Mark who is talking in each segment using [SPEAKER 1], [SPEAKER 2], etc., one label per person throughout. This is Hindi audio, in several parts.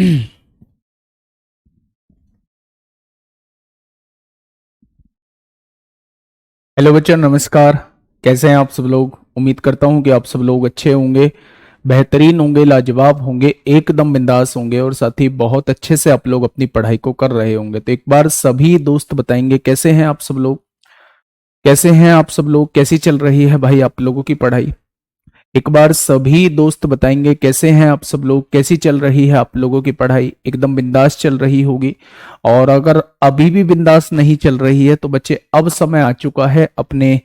[SPEAKER 1] हेलो बच्चों, नमस्कार। कैसे हैं आप सब लोग? उम्मीद करता हूं कि आप सब लोग अच्छे होंगे, बेहतरीन होंगे, लाजवाब होंगे, एकदम बिंदास होंगे और साथ ही बहुत अच्छे से आप लोग अपनी पढ़ाई को कर रहे होंगे। तो एक बार सभी दोस्त बताएंगे कैसे हैं आप सब लोग? कैसे हैं आप सब लोग? कैसी चल रही है भाई आप लोगों की पढ़ाई? एक बार सभी दोस्त बताएंगे कैसे हैं आप सब लोग, कैसी चल रही है आप लोगों की पढ़ाई? एकदम बिंदास चल रही होगी। और अगर अभी भी बिंदास नहीं चल रही है तो बच्चे, अब समय आ चुका है, अपने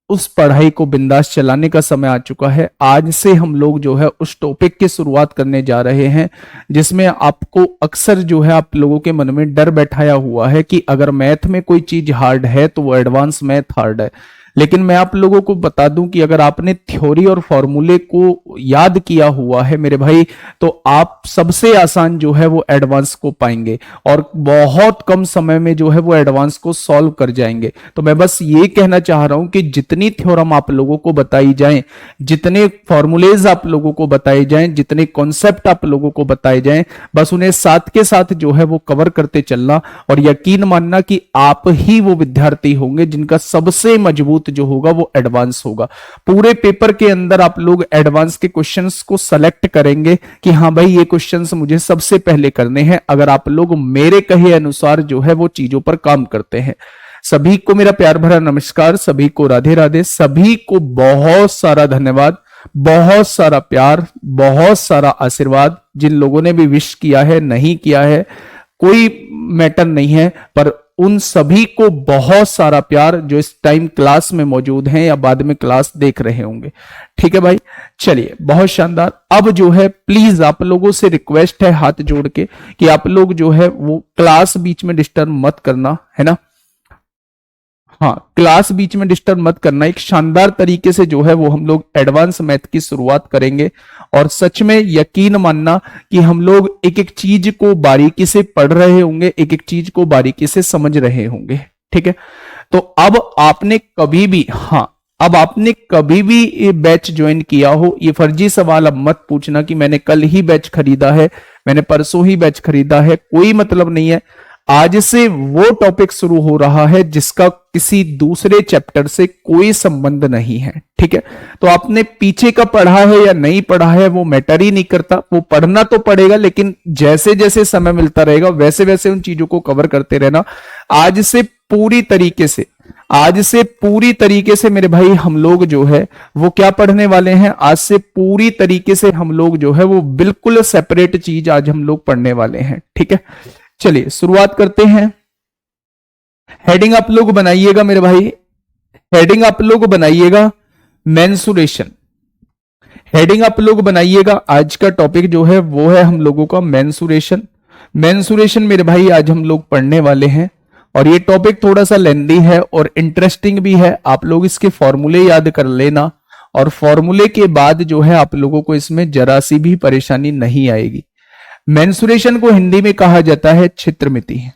[SPEAKER 1] उस पढ़ाई को बिंदास चलाने का समय आ चुका है। आज से हम लोग जो है उस टॉपिक की शुरुआत करने जा रहे हैं जिसमें आपको अक्सर जो है आप लोगों के मन में डर बैठाया हुआ है कि अगर मैथ में कोई चीज हार्ड है तो वो एडवांस मैथ हार्ड है। लेकिन मैं आप लोगों को बता दूं कि अगर आपने थ्योरी और फॉर्मूले को याद किया हुआ है मेरे भाई, तो आप सबसे आसान जो है वो एडवांस को पाएंगे और बहुत कम समय में जो है वो एडवांस को सॉल्व कर जाएंगे। तो मैं बस ये कहना चाह रहा हूं कि जितनी थ्योरम आप लोगों को बताई जाएं, जितने फॉर्मूलेज आप लोगों को बताए जाएं, जितने कॉन्सेप्ट आप लोगों को बताए जाएं, बस उन्हें साथ के साथ जो है वो कवर करते चलना और यकीन मानना कि आप ही वो विद्यार्थी होंगे जिनका सबसे मजबूत जो होगा वो एडवांस होगा। पूरे पेपर के अंदर आप लोग एडवांस के क्वेश्चंस को सेलेक्ट करेंगे कि हाँ भाई ये क्वेश्चंस मुझे सबसे पहले करने हैं, अगर आप लोग मेरे कहे अनुसार जो है वो चीजों पर काम करते हैं। सभी को मेरा प्यार भरा नमस्कार, सभी को राधे राधे, सभी को बहुत सारा धन्यवाद, बहुत सारा प्यार, बहुत सारा आशीर्वाद। जिन लोगों ने भी विश किया है, नहीं किया है, कोई मैटर नहीं है, पर उन सभी को बहुत सारा प्यार जो इस टाइम क्लास में मौजूद हैं या बाद में क्लास देख रहे होंगे। ठीक है भाई, चलिए बहुत शानदार। अब जो है प्लीज आप लोगों से रिक्वेस्ट है हाथ जोड़ के कि आप लोग जो है वो क्लास बीच में डिस्टर्ब मत करना, है ना? हाँ, क्लास बीच में डिस्टर्ब मत करना। एक शानदार तरीके से जो है वो हम लोग एडवांस मैथ की शुरुआत करेंगे और सच में यकीन मानना कि हम लोग एक एक चीज को बारीकी से पढ़ रहे होंगे, एक एक चीज को बारीकी से समझ रहे होंगे। ठीक है, तो अब आपने कभी भी, हाँ, अब आपने कभी भी ये बैच ज्वाइन किया हो, ये फर्जी सवाल अब मत पूछना कि मैंने कल ही बैच खरीदा है, मैंने परसों ही बैच खरीदा है। कोई मतलब नहीं है। आज से वो टॉपिक शुरू हो रहा है जिसका किसी दूसरे चैप्टर से कोई संबंध नहीं है। ठीक है, तो आपने पीछे का पढ़ा है या नहीं पढ़ा है वो मैटर ही नहीं करता, वो पढ़ना तो पड़ेगा लेकिन जैसे जैसे समय मिलता रहेगा वैसे वैसे उन चीजों को कवर करते रहना। आज से पूरी तरीके से, आज से पूरी तरीके से मेरे भाई हम लोग जो है वो क्या पढ़ने वाले हैं? आज से पूरी तरीके से हम लोग जो है वो बिल्कुल सेपरेट चीज आज हम लोग पढ़ने वाले हैं। ठीक है, चलिए शुरुआत करते हैं। हेडिंग आप लोग बनाइएगा मेरे भाई, हेडिंग आप लोग बनाइएगा मेंसुरेशन। हेडिंग आप लोग बनाइएगा, आज का टॉपिक जो है वो है हम लोगों का मेंसुरेशन। मेंसुरेशन मेरे भाई आज हम लोग पढ़ने वाले हैं और ये टॉपिक थोड़ा सा लेंदी है और इंटरेस्टिंग भी है। आप लोग इसके फॉर्मूले याद कर लेना और फॉर्मूले के बाद जो है आप लोगों को इसमें जरा सी भी परेशानी नहीं आएगी। मेंसुरेशन को हिंदी में कहा जाता है क्षेत्रमिति।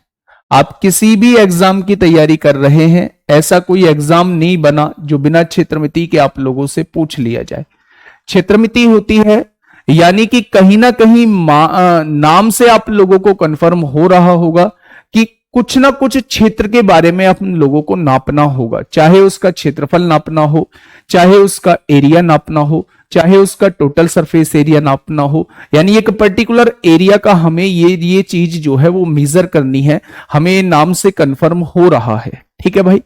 [SPEAKER 1] आप किसी भी एग्जाम की तैयारी कर रहे हैं, ऐसा कोई एग्जाम नहीं बना जो बिना क्षेत्रमिति के आप लोगों से पूछ लिया जाए। क्षेत्रमिति होती है यानी कि कहीं ना कहीं नाम से आप लोगों को कंफर्म हो रहा होगा कि कुछ ना कुछ क्षेत्र के बारे में आप लोगों को नापना होगा, चाहे उसका क्षेत्रफल नापना हो, चाहे उसका एरिया नापना हो, चाहे उसका टोटल सरफेस एरिया नापना हो। यानी एक पर्टिकुलर एरिया का हमें ये चीज जो है वो मेजर करनी है, हमें नाम से कंफर्म हो रहा है। ठीक है भाई,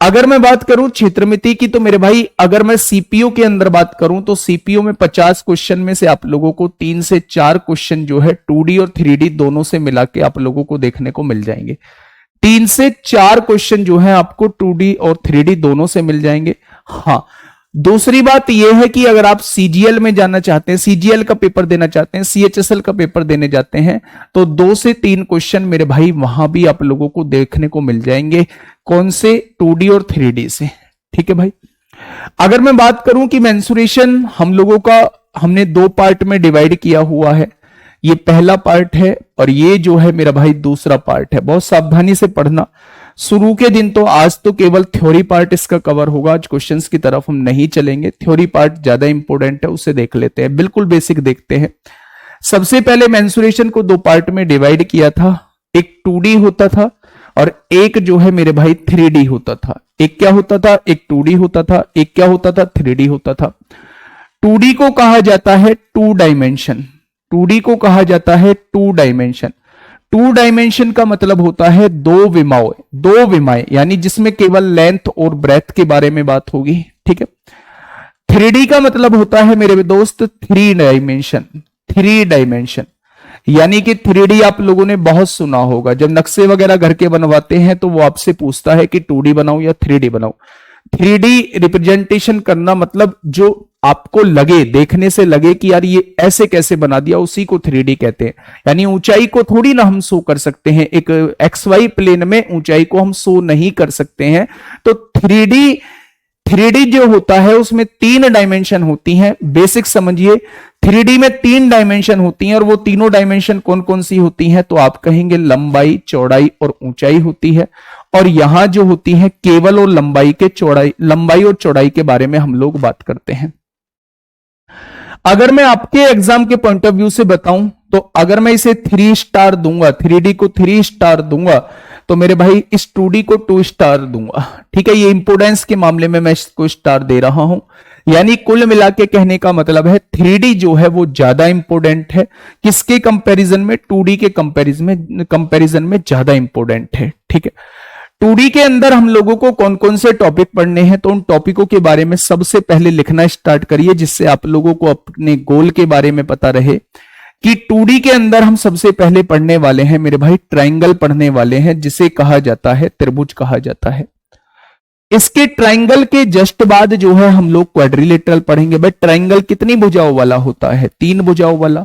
[SPEAKER 1] अगर मैं बात करूं क्षेत्रमिति की तो मेरे भाई अगर मैं सीपीयू के अंदर बात करूं तो सीपीयू में 50 क्वेश्चन में से आप लोगों को 3 से 4 क्वेश्चन जो है 2D और 3D दोनों से मिला के आप लोगों को देखने को मिल जाएंगे। 3 से 4 क्वेश्चन जो है आपको 2D और 3D दोनों से मिल जाएंगे। हाँ, दूसरी बात यह है कि अगर आप सीजीएल में जाना चाहते हैं, सीजीएल का पेपर देना चाहते हैं, सीएचएसएल का पेपर देने जाते हैं तो 2 से 3 क्वेश्चन मेरे भाई वहां भी आप लोगों को देखने को मिल जाएंगे। कौन से? 2D और 3D से। ठीक है भाई, अगर मैं बात करूं कि मेंसुरेशन हम लोगों का हमने 2 पार्ट में डिवाइड किया हुआ है, ये पहला पार्ट है और ये जो है मेरा भाई दूसरा पार्ट है। बहुत सावधानी से पढ़ना। शुरू के दिन तो आज तो केवल थ्योरी पार्ट इसका कवर होगा, आज क्वेश्चंस की तरफ हम नहीं चलेंगे। थ्योरी पार्ट ज्यादा इंपॉर्टेंट है, उसे देख लेते हैं, बिल्कुल बेसिक देखते हैं। सबसे पहले मेंसुरेशन को दो पार्ट में डिवाइड किया था, एक 2D होता था और एक जो है मेरे भाई 3D होता था। एक क्या होता था, एक 2D होता था, एक क्या होता था, 3D होता था। 2D को कहा जाता है 2 डायमेंशन, 2D को कहा जाता है 2 डायमेंशन। 2 डायमेंशन का मतलब होता है दो विमाएं, यानी जिसमें केवल लेंथ और ब्रेथ के बारे में बात होगी, ठीक है। 3D का मतलब होता है मेरे दोस्त 3 डायमेंशन, 3 डायमेंशन, यानी कि 3D आप लोगों ने बहुत सुना होगा, जब नक्शे वगैरह घर के बनवाते हैं तो वो आपसे पूछता है कि 2D बनाओ या 3D बनाओ। 3D रिप्रेजेंटेशन करना मतलब जो आपको लगे, देखने से लगे कि यार ये ऐसे कैसे बना दिया, उसी को 3D कहते हैं। यानी ऊंचाई को थोड़ी ना हम शो कर सकते हैं, एक XY प्लेन में ऊंचाई को हम शो नहीं कर सकते हैं। तो 3D जो होता है उसमें 3 डायमेंशन होती हैं, बेसिक समझिए। 3D में 3 डायमेंशन होती हैं और वो तीनों डायमेंशन कौन कौन सी होती हैं, तो आप कहेंगे लंबाई, चौड़ाई और ऊंचाई होती है। और यहां जो होती है केवल और लंबाई और चौड़ाई के बारे में हम लोग बात करते हैं। अगर मैं आपके एग्जाम के पॉइंट ऑफ व्यू से बताऊं तो अगर मैं इसे 3 स्टार दूंगा, 3D को 3 स्टार दूंगा, तो मेरे भाई इस 2D को 2 स्टार दूंगा, ठीक है। ये इंपोर्टेंस के मामले में मैं इसको स्टार दे रहा हूं। यानी कुल मिला के कहने का मतलब है 3D जो है वो ज्यादा इंपोर्टेंट है, किसके कंपैरिजन में, 2D के कंपैरिजन में ज्यादा इंपोर्टेंट है, ठीक है। 2D के अंदर हम लोगों को कौन कौन से टॉपिक पढ़ने हैं, तो उन टॉपिकों के बारे में सबसे पहले लिखना स्टार्ट करिए, जिससे आप लोगों को अपने गोल के बारे में पता रहे कि 2D के अंदर हम सबसे पहले पढ़ने वाले हैं मेरे भाई ट्रायंगल पढ़ने वाले हैं, जिसे कहा जाता है त्रिभुज कहा जाता है। इसके ट्रायंगल के जस्ट बाद जो है हम लोग क्वाड्रिलेटरल पढ़ेंगे। भाई ट्रायंगल कितनी भुजाओं वाला होता है, 3 भुजाओं वाला।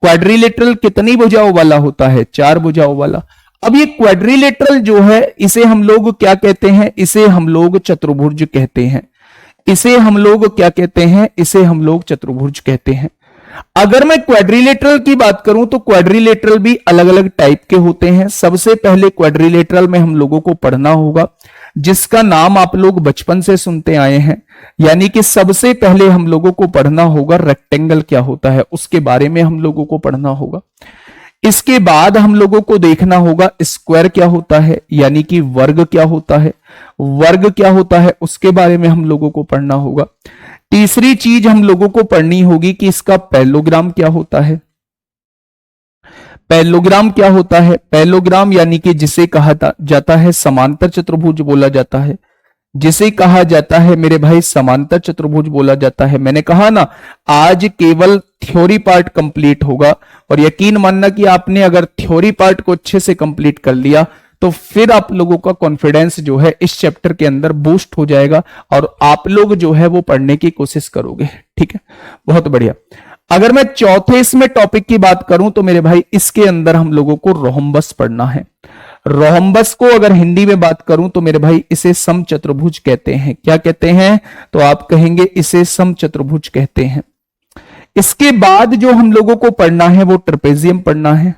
[SPEAKER 1] क्वाड्रिलेटरल कितनी भुजाओं वाला होता है, 4 भुजाओं वाला। अब ये क्वाड्रिलेटरल जो है इसे हम लोग क्या कहते हैं, इसे हम लोग चतुर्भुज कहते हैं। इसे हम लोग क्या कहते हैं, इसे हम लोग चतुर्भुज कहते हैं। अगर मैं क्वाड्रिलेटरल की बात करूं तो क्वाड्रिलेटरल भी अलग अलग टाइप के होते हैं। सबसे पहले क्वाड्रिलेटरल में हम लोगों को पढ़ना होगा जिसका नाम आप लोग बचपन से सुनते आए हैं, यानी कि सबसे पहले हम लोगों को पढ़ना होगा रेक्टेंगल क्या होता है, उसके बारे में हम लोगों को पढ़ना होगा। इसके बाद हम लोगों को देखना होगा स्क्वायर क्या होता है, यानी कि वर्ग क्या होता है, वर्ग क्या होता है उसके बारे में हम लोगों को पढ़ना होगा। तीसरी चीज हम लोगों को पढ़नी होगी कि इसका पैरेललोग्राम क्या होता है। पैरेललोग्राम क्या होता है, पैरेललोग्राम यानी कि जिसे कहा जाता है समांतर चतुर्भुज बोला जाता है, जिसे कहा जाता है मेरे भाई समांतर चतुर्भुज बोला जाता है। मैंने कहा ना आज केवल थ्योरी पार्ट कंप्लीट होगा, और यकीन मानना कि आपने अगर थ्योरी पार्ट को अच्छे से कंप्लीट कर लिया तो फिर आप लोगों का कॉन्फिडेंस जो है इस चैप्टर के अंदर बूस्ट हो जाएगा और आप लोग जो है वो पढ़ने की कोशिश करोगे, ठीक है। बहुत बढ़िया। अगर मैं चौथे इसमें टॉपिक की बात करूं तो मेरे भाई इसके अंदर हम लोगों को रोहम्बस पढ़ना है। रोहम्बस को अगर हिंदी में बात करूं तो मेरे भाई इसे समचतुर्भुज कहते हैं। क्या कहते हैं, तो आप कहेंगे इसे समचतुर्भुज कहते हैं। इसके बाद जो हम लोगों को पढ़ना है वो ट्रेपेजियम पढ़ना है।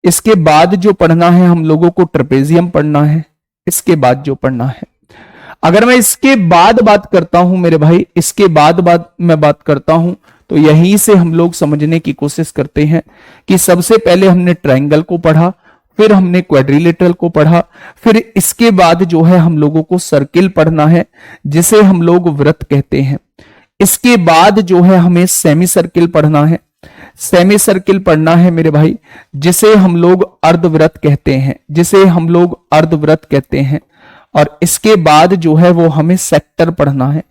[SPEAKER 1] इसके बाद जो पढ़ना है हम लोगों को ट्रेपेजियम पढ़ना है। इसके बाद जो पढ़ना है, अगर मैं इसके बाद बात करता हूं मेरे भाई, इसके बाद मैं बात करता हूं तो यहीं से हम लोग समझने की कोशिश करते हैं कि सबसे पहले हमने ट्रायंगल को पढ़ा, फिर हमने क्वाड्रिलेटरल को पढ़ा, फिर इसके बाद जो है हम लोगों को सर्किल पढ़ना है जिसे हम लोग वृत्त कहते हैं। इसके बाद जो है हमें सेमी सर्किल पढ़ना है। सेमी सर्किल पढ़ना है मेरे भाई जिसे हम लोग अर्धवृत्त कहते हैं, जिसे हम लोग अर्धवृत्त कहते हैं। और इसके बाद जो है वो हमें सेक्टर पढ़ना है।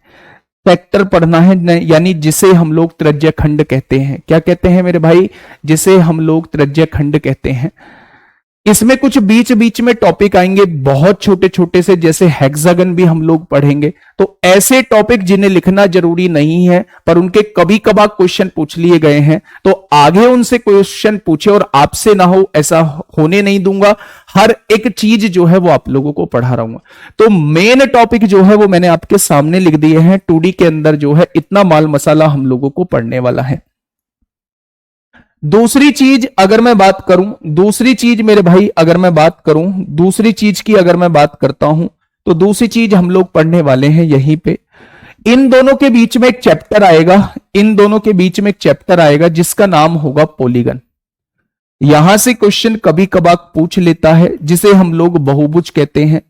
[SPEAKER 1] सेक्टर पढ़ना है यानी जिसे हम लोग त्रिज्यखंड कहते हैं। क्या कहते हैं मेरे भाई, जिसे हम लोग त्रिज्यखंड कहते हैं। इसमें कुछ बीच बीच में टॉपिक आएंगे बहुत छोटे छोटे से, जैसे हेक्सागन भी हम लोग पढ़ेंगे। तो ऐसे टॉपिक जिन्हें लिखना जरूरी नहीं है पर उनके कभी कभार क्वेश्चन पूछ लिए गए हैं, तो आगे उनसे क्वेश्चन पूछे और आपसे ना हो ऐसा होने नहीं दूंगा। हर एक चीज जो है वो आप लोगों को पढ़ा रहूंगा। तो मेन टॉपिक जो है वो मैंने आपके सामने लिख दिए हैं। 2D के अंदर जो है इतना माल मसाला हम लोगों को पढ़ने वाला है। दूसरी चीज अगर मैं बात करूं, दूसरी चीज मेरे भाई अगर मैं बात करूं, दूसरी चीज की अगर मैं बात करता हूं तो दूसरी चीज हम लोग पढ़ने वाले हैं यहीं पे। इन दोनों के बीच में एक चैप्टर आएगा, इन दोनों के बीच में एक चैप्टर आएगा जिसका नाम होगा पॉलीगन। यहां से क्वेश्चन कभी कभार पूछ लेता है, जिसे हम लोग बहुभुज कहते हैं।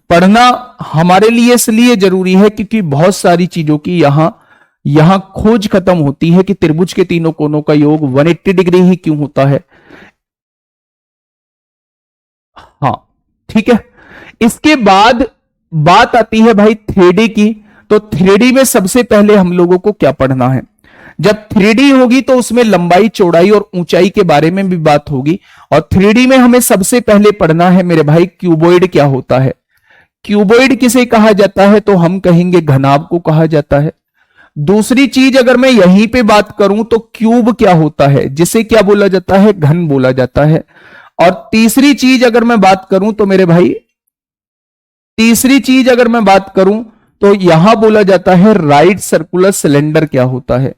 [SPEAKER 1] पढ़ना हमारे लिए इसलिए जरूरी है क्योंकि बहुत सारी चीजों की यहां खोज खत्म होती है कि त्रिभुज के तीनों कोनों का योग 180 डिग्री ही क्यों होता है। हाँ ठीक है। इसके बाद बात आती है भाई 3D की। तो 3D में सबसे पहले हम लोगों को क्या पढ़ना है? जब 3D होगी तो उसमें लंबाई, चौड़ाई और ऊंचाई के बारे में भी बात होगी। और 3D में हमें सबसे पहले पढ़ना है मेरे भाई क्यूबॉइड क्या होता है। क्यूबॉइड किसे कहा जाता है? तो हम कहेंगे घनाभ को कहा जाता है। दूसरी चीज अगर मैं यहीं पे बात करूं तो क्यूब क्या होता है, जिसे क्या बोला जाता है? घन बोला जाता है। और तीसरी चीज अगर मैं बात करूं तो मेरे भाई, तीसरी चीज अगर मैं बात करूं तो यहां बोला जाता है राइट सर्कुलर सिलेंडर क्या होता है।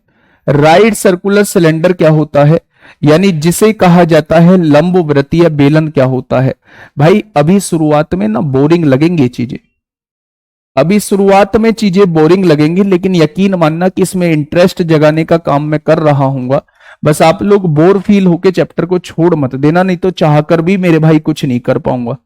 [SPEAKER 1] राइट सर्कुलर सिलेंडर क्या होता है, यानी जिसे कहा जाता है लंबवृत्तीय बेलन क्या होता है। भाई अभी शुरुआत में ना बोरिंग लगेंगे चीजें, अभी शुरुआत में चीजें बोरिंग लगेंगी, लेकिन यकीन मानना कि इसमें इंटरेस्ट जगाने का काम मैं कर रहा हूंगा। बस आप लोग बोर फील होके चैप्टर को छोड़ मत देना, नहीं तो चाहकर भी मेरे भाई कुछ नहीं कर पाऊंगा,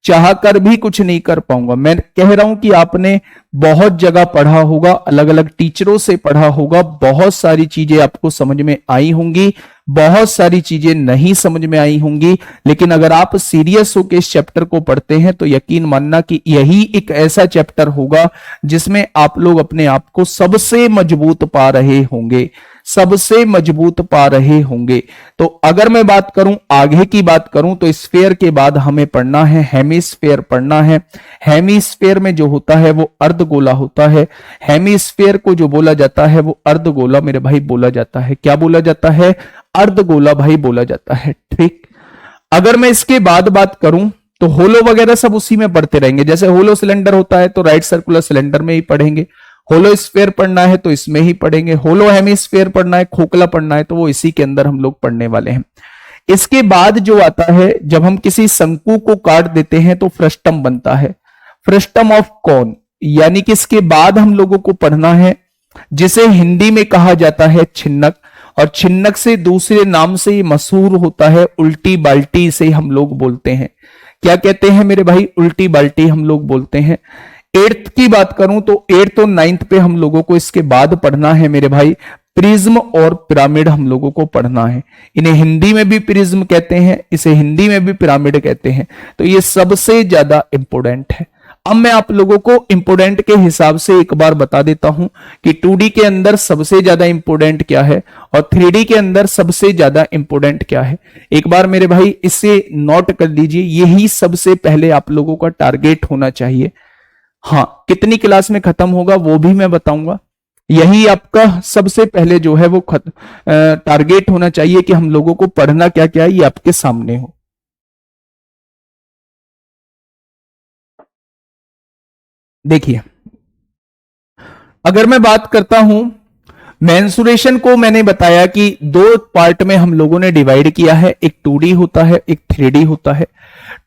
[SPEAKER 1] चाहकर भी कुछ नहीं कर पाऊंगा। मैं कह रहा हूं कि आपने बहुत जगह पढ़ा होगा, अलग अलग टीचरों से पढ़ा होगा, बहुत सारी चीजें आपको समझ में आई होंगी, बहुत सारी चीजें नहीं समझ में आई होंगी। लेकिन अगर आप सीरियस होकर इस चैप्टर को पढ़ते हैं तो यकीन मानना कि यही एक ऐसा चैप्टर होगा जिसमें आप लोग अपने आप को सबसे मजबूत पा रहे होंगे, सबसे मजबूत पा रहे होंगे। तो अगर मैं बात करूं, आगे की बात करूं, तो स्फेयर के बाद हमें पढ़ना है हेमिस्फेयर पढ़ना है। हेमिस्फेयर में जो होता है वो अर्धगोला होता है। हेमिस्फेयर को जो बोला जाता है वो अर्धगोला मेरे भाई बोला जाता है। क्या बोला जाता है? अर्धगोला भाई बोला जाता है। ठीक। अगर मैं इसके बाद बात करूं तो होलो वगैरह सब उसी में पढ़ते रहेंगे। जैसे होलो सिलेंडर होता है तो राइट सर्कुलर सिलेंडर में ही पढ़ेंगे, होलो स्फेयर पढ़ना है तो इसमें ही पढ़ेंगे, होलो हेमिस्फेयर पढ़ना है, खोखला पढ़ना है तो वो इसी के अंदर हम लोग पढ़ने वाले हैं। इसके बाद जो आता है, जब हम किसी शंकु को काट देते हैं तो फ्रस्टम बनता है, फ्रस्टम ऑफ कॉन। यानी कि इसके बाद हम लोगों को पढ़ना है जिसे हिंदी में कहा जाता है छिन्नक, और छिन्नक से दूसरे नाम से मशहूर होता है उल्टी बाल्टी, से हम लोग बोलते हैं। क्या कहते हैं मेरे भाई? उल्टी बाल्टी हम लोग बोलते हैं। 8th की बात करूं तो 8th और 9th पे हम लोगों को इसके बाद पढ़ना है मेरे भाई प्रिज्म और पिरामिड हम लोगों को पढ़ना है। इन्हें हिंदी में भी प्रिज्म कहते हैं, इसे हिंदी में भी पिरामिड कहते हैं। तो ये सबसे ज्यादा इंपोर्टेंट है। अब मैं आप लोगों को इंपोर्टेंट के हिसाब से एक बार बता देता हूं कि 2D के अंदर सबसे ज्यादा इंपोर्टेंट क्या है और 3D के अंदर सबसे ज्यादा इंपोर्टेंट क्या है। एक बार मेरे भाई इसे नोट कर लीजिए, यही सबसे पहले आप लोगों का टारगेट होना चाहिए। हाँ, कितनी क्लास में खत्म होगा वो भी मैं बताऊंगा। यही आपका सबसे पहले जो है वो टारगेट होना चाहिए कि हम लोगों को पढ़ना क्या क्या है, ये आपके सामने हो। देखिए, अगर मैं बात करता हूं मेंसुरेशन को, मैंने बताया कि 2 पार्ट में हम लोगों ने डिवाइड किया है, एक 2D होता है, एक 3D होता है।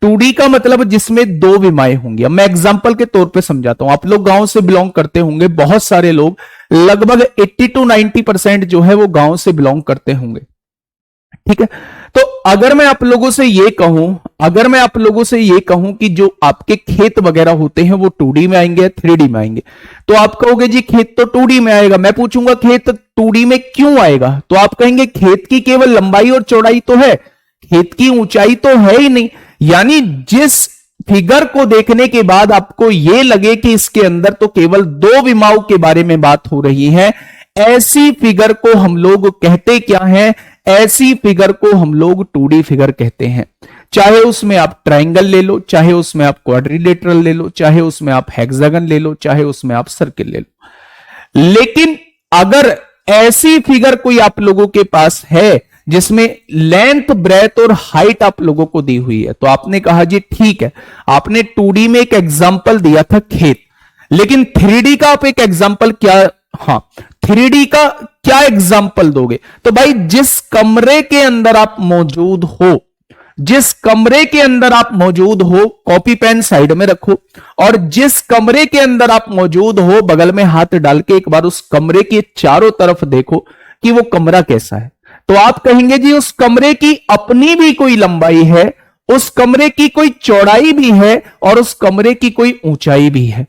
[SPEAKER 1] 2D का मतलब जिसमें 2 विमाएं होंगी। अब मैं एग्जांपल के तौर पे समझाता हूं। आप लोग गांव से बिलोंग करते होंगे, बहुत सारे लोग, लगभग 80 to 90% जो है वो गांव से बिलोंग करते होंगे। ठीक है। तो अगर मैं आप लोगों से ये कहूं, अगर मैं आप लोगों से ये कहूं कि जो आपके खेत वगैरह होते हैं वो 2D में आएंगे, 3D में आएंगे, तो आप कहोगे जी खेत तो 2D में आएगा। मैं पूछूंगा खेत 2D में क्यों आएगा, तो आप कहेंगे खेत की केवल लंबाई और चौड़ाई तो है, खेत की ऊंचाई तो है ही नहीं। यानी जिस फिगर को देखने के बाद आपको यह लगे कि इसके अंदर तो केवल 2 विमाओं के बारे में बात हो रही है, ऐसी फिगर को हम लोग कहते क्या हैं? ऐसी फिगर को हम लोग 2D फिगर कहते हैं। चाहे उसमें आप ट्रायंगल ले लो, चाहे उसमें आप क्वाड्रिलेटरल ले लो, चाहे उसमें आप हेक्सागन ले लो, चाहे उसमें आप सर्किल ले लो। लेकिन अगर ऐसी फिगर कोई आप लोगों के पास है जिसमें लेंथ, ब्रेथ और हाइट आप लोगों को दी हुई है, तो आपने कहा जी ठीक है, आपने 2D में एक एग्जाम्पल दिया था खेत, लेकिन 3D का आप एक एग्जाम्पल क्या, हाँ 3D का क्या एग्जाम्पल दोगे? तो भाई जिस कमरे के अंदर आप मौजूद हो, जिस कमरे के अंदर आप मौजूद हो, कॉपी पेन साइड में रखो, और जिस कमरे के अंदर आप मौजूद हो बगल में हाथ डाल के एक बार उस कमरे के चारों तरफ देखो कि वो कमरा कैसा है। तो आप कहेंगे जी उस कमरे की अपनी भी कोई लंबाई है, उस कमरे की कोई चौड़ाई भी है, और उस कमरे की कोई ऊंचाई भी है।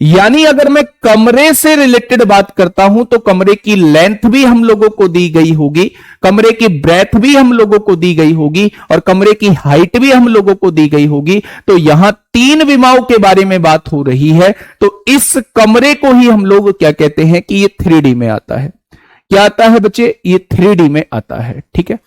[SPEAKER 1] यानी अगर मैं कमरे से रिलेटेड बात करता हूं तो कमरे की लेंथ भी हम लोगों को दी गई होगी, कमरे की ब्रेथ भी हम लोगों को दी गई होगी, और कमरे की हाइट भी हम लोगों को दी गई होगी। तो यहां तीन विमाओं के बारे में बात हो रही है। तो इस कमरे को ही हम लोग क्या कहते हैं कि ये 3D में आता है। क्या आता है बच्चे? ये 3D में आता है। ठीक है,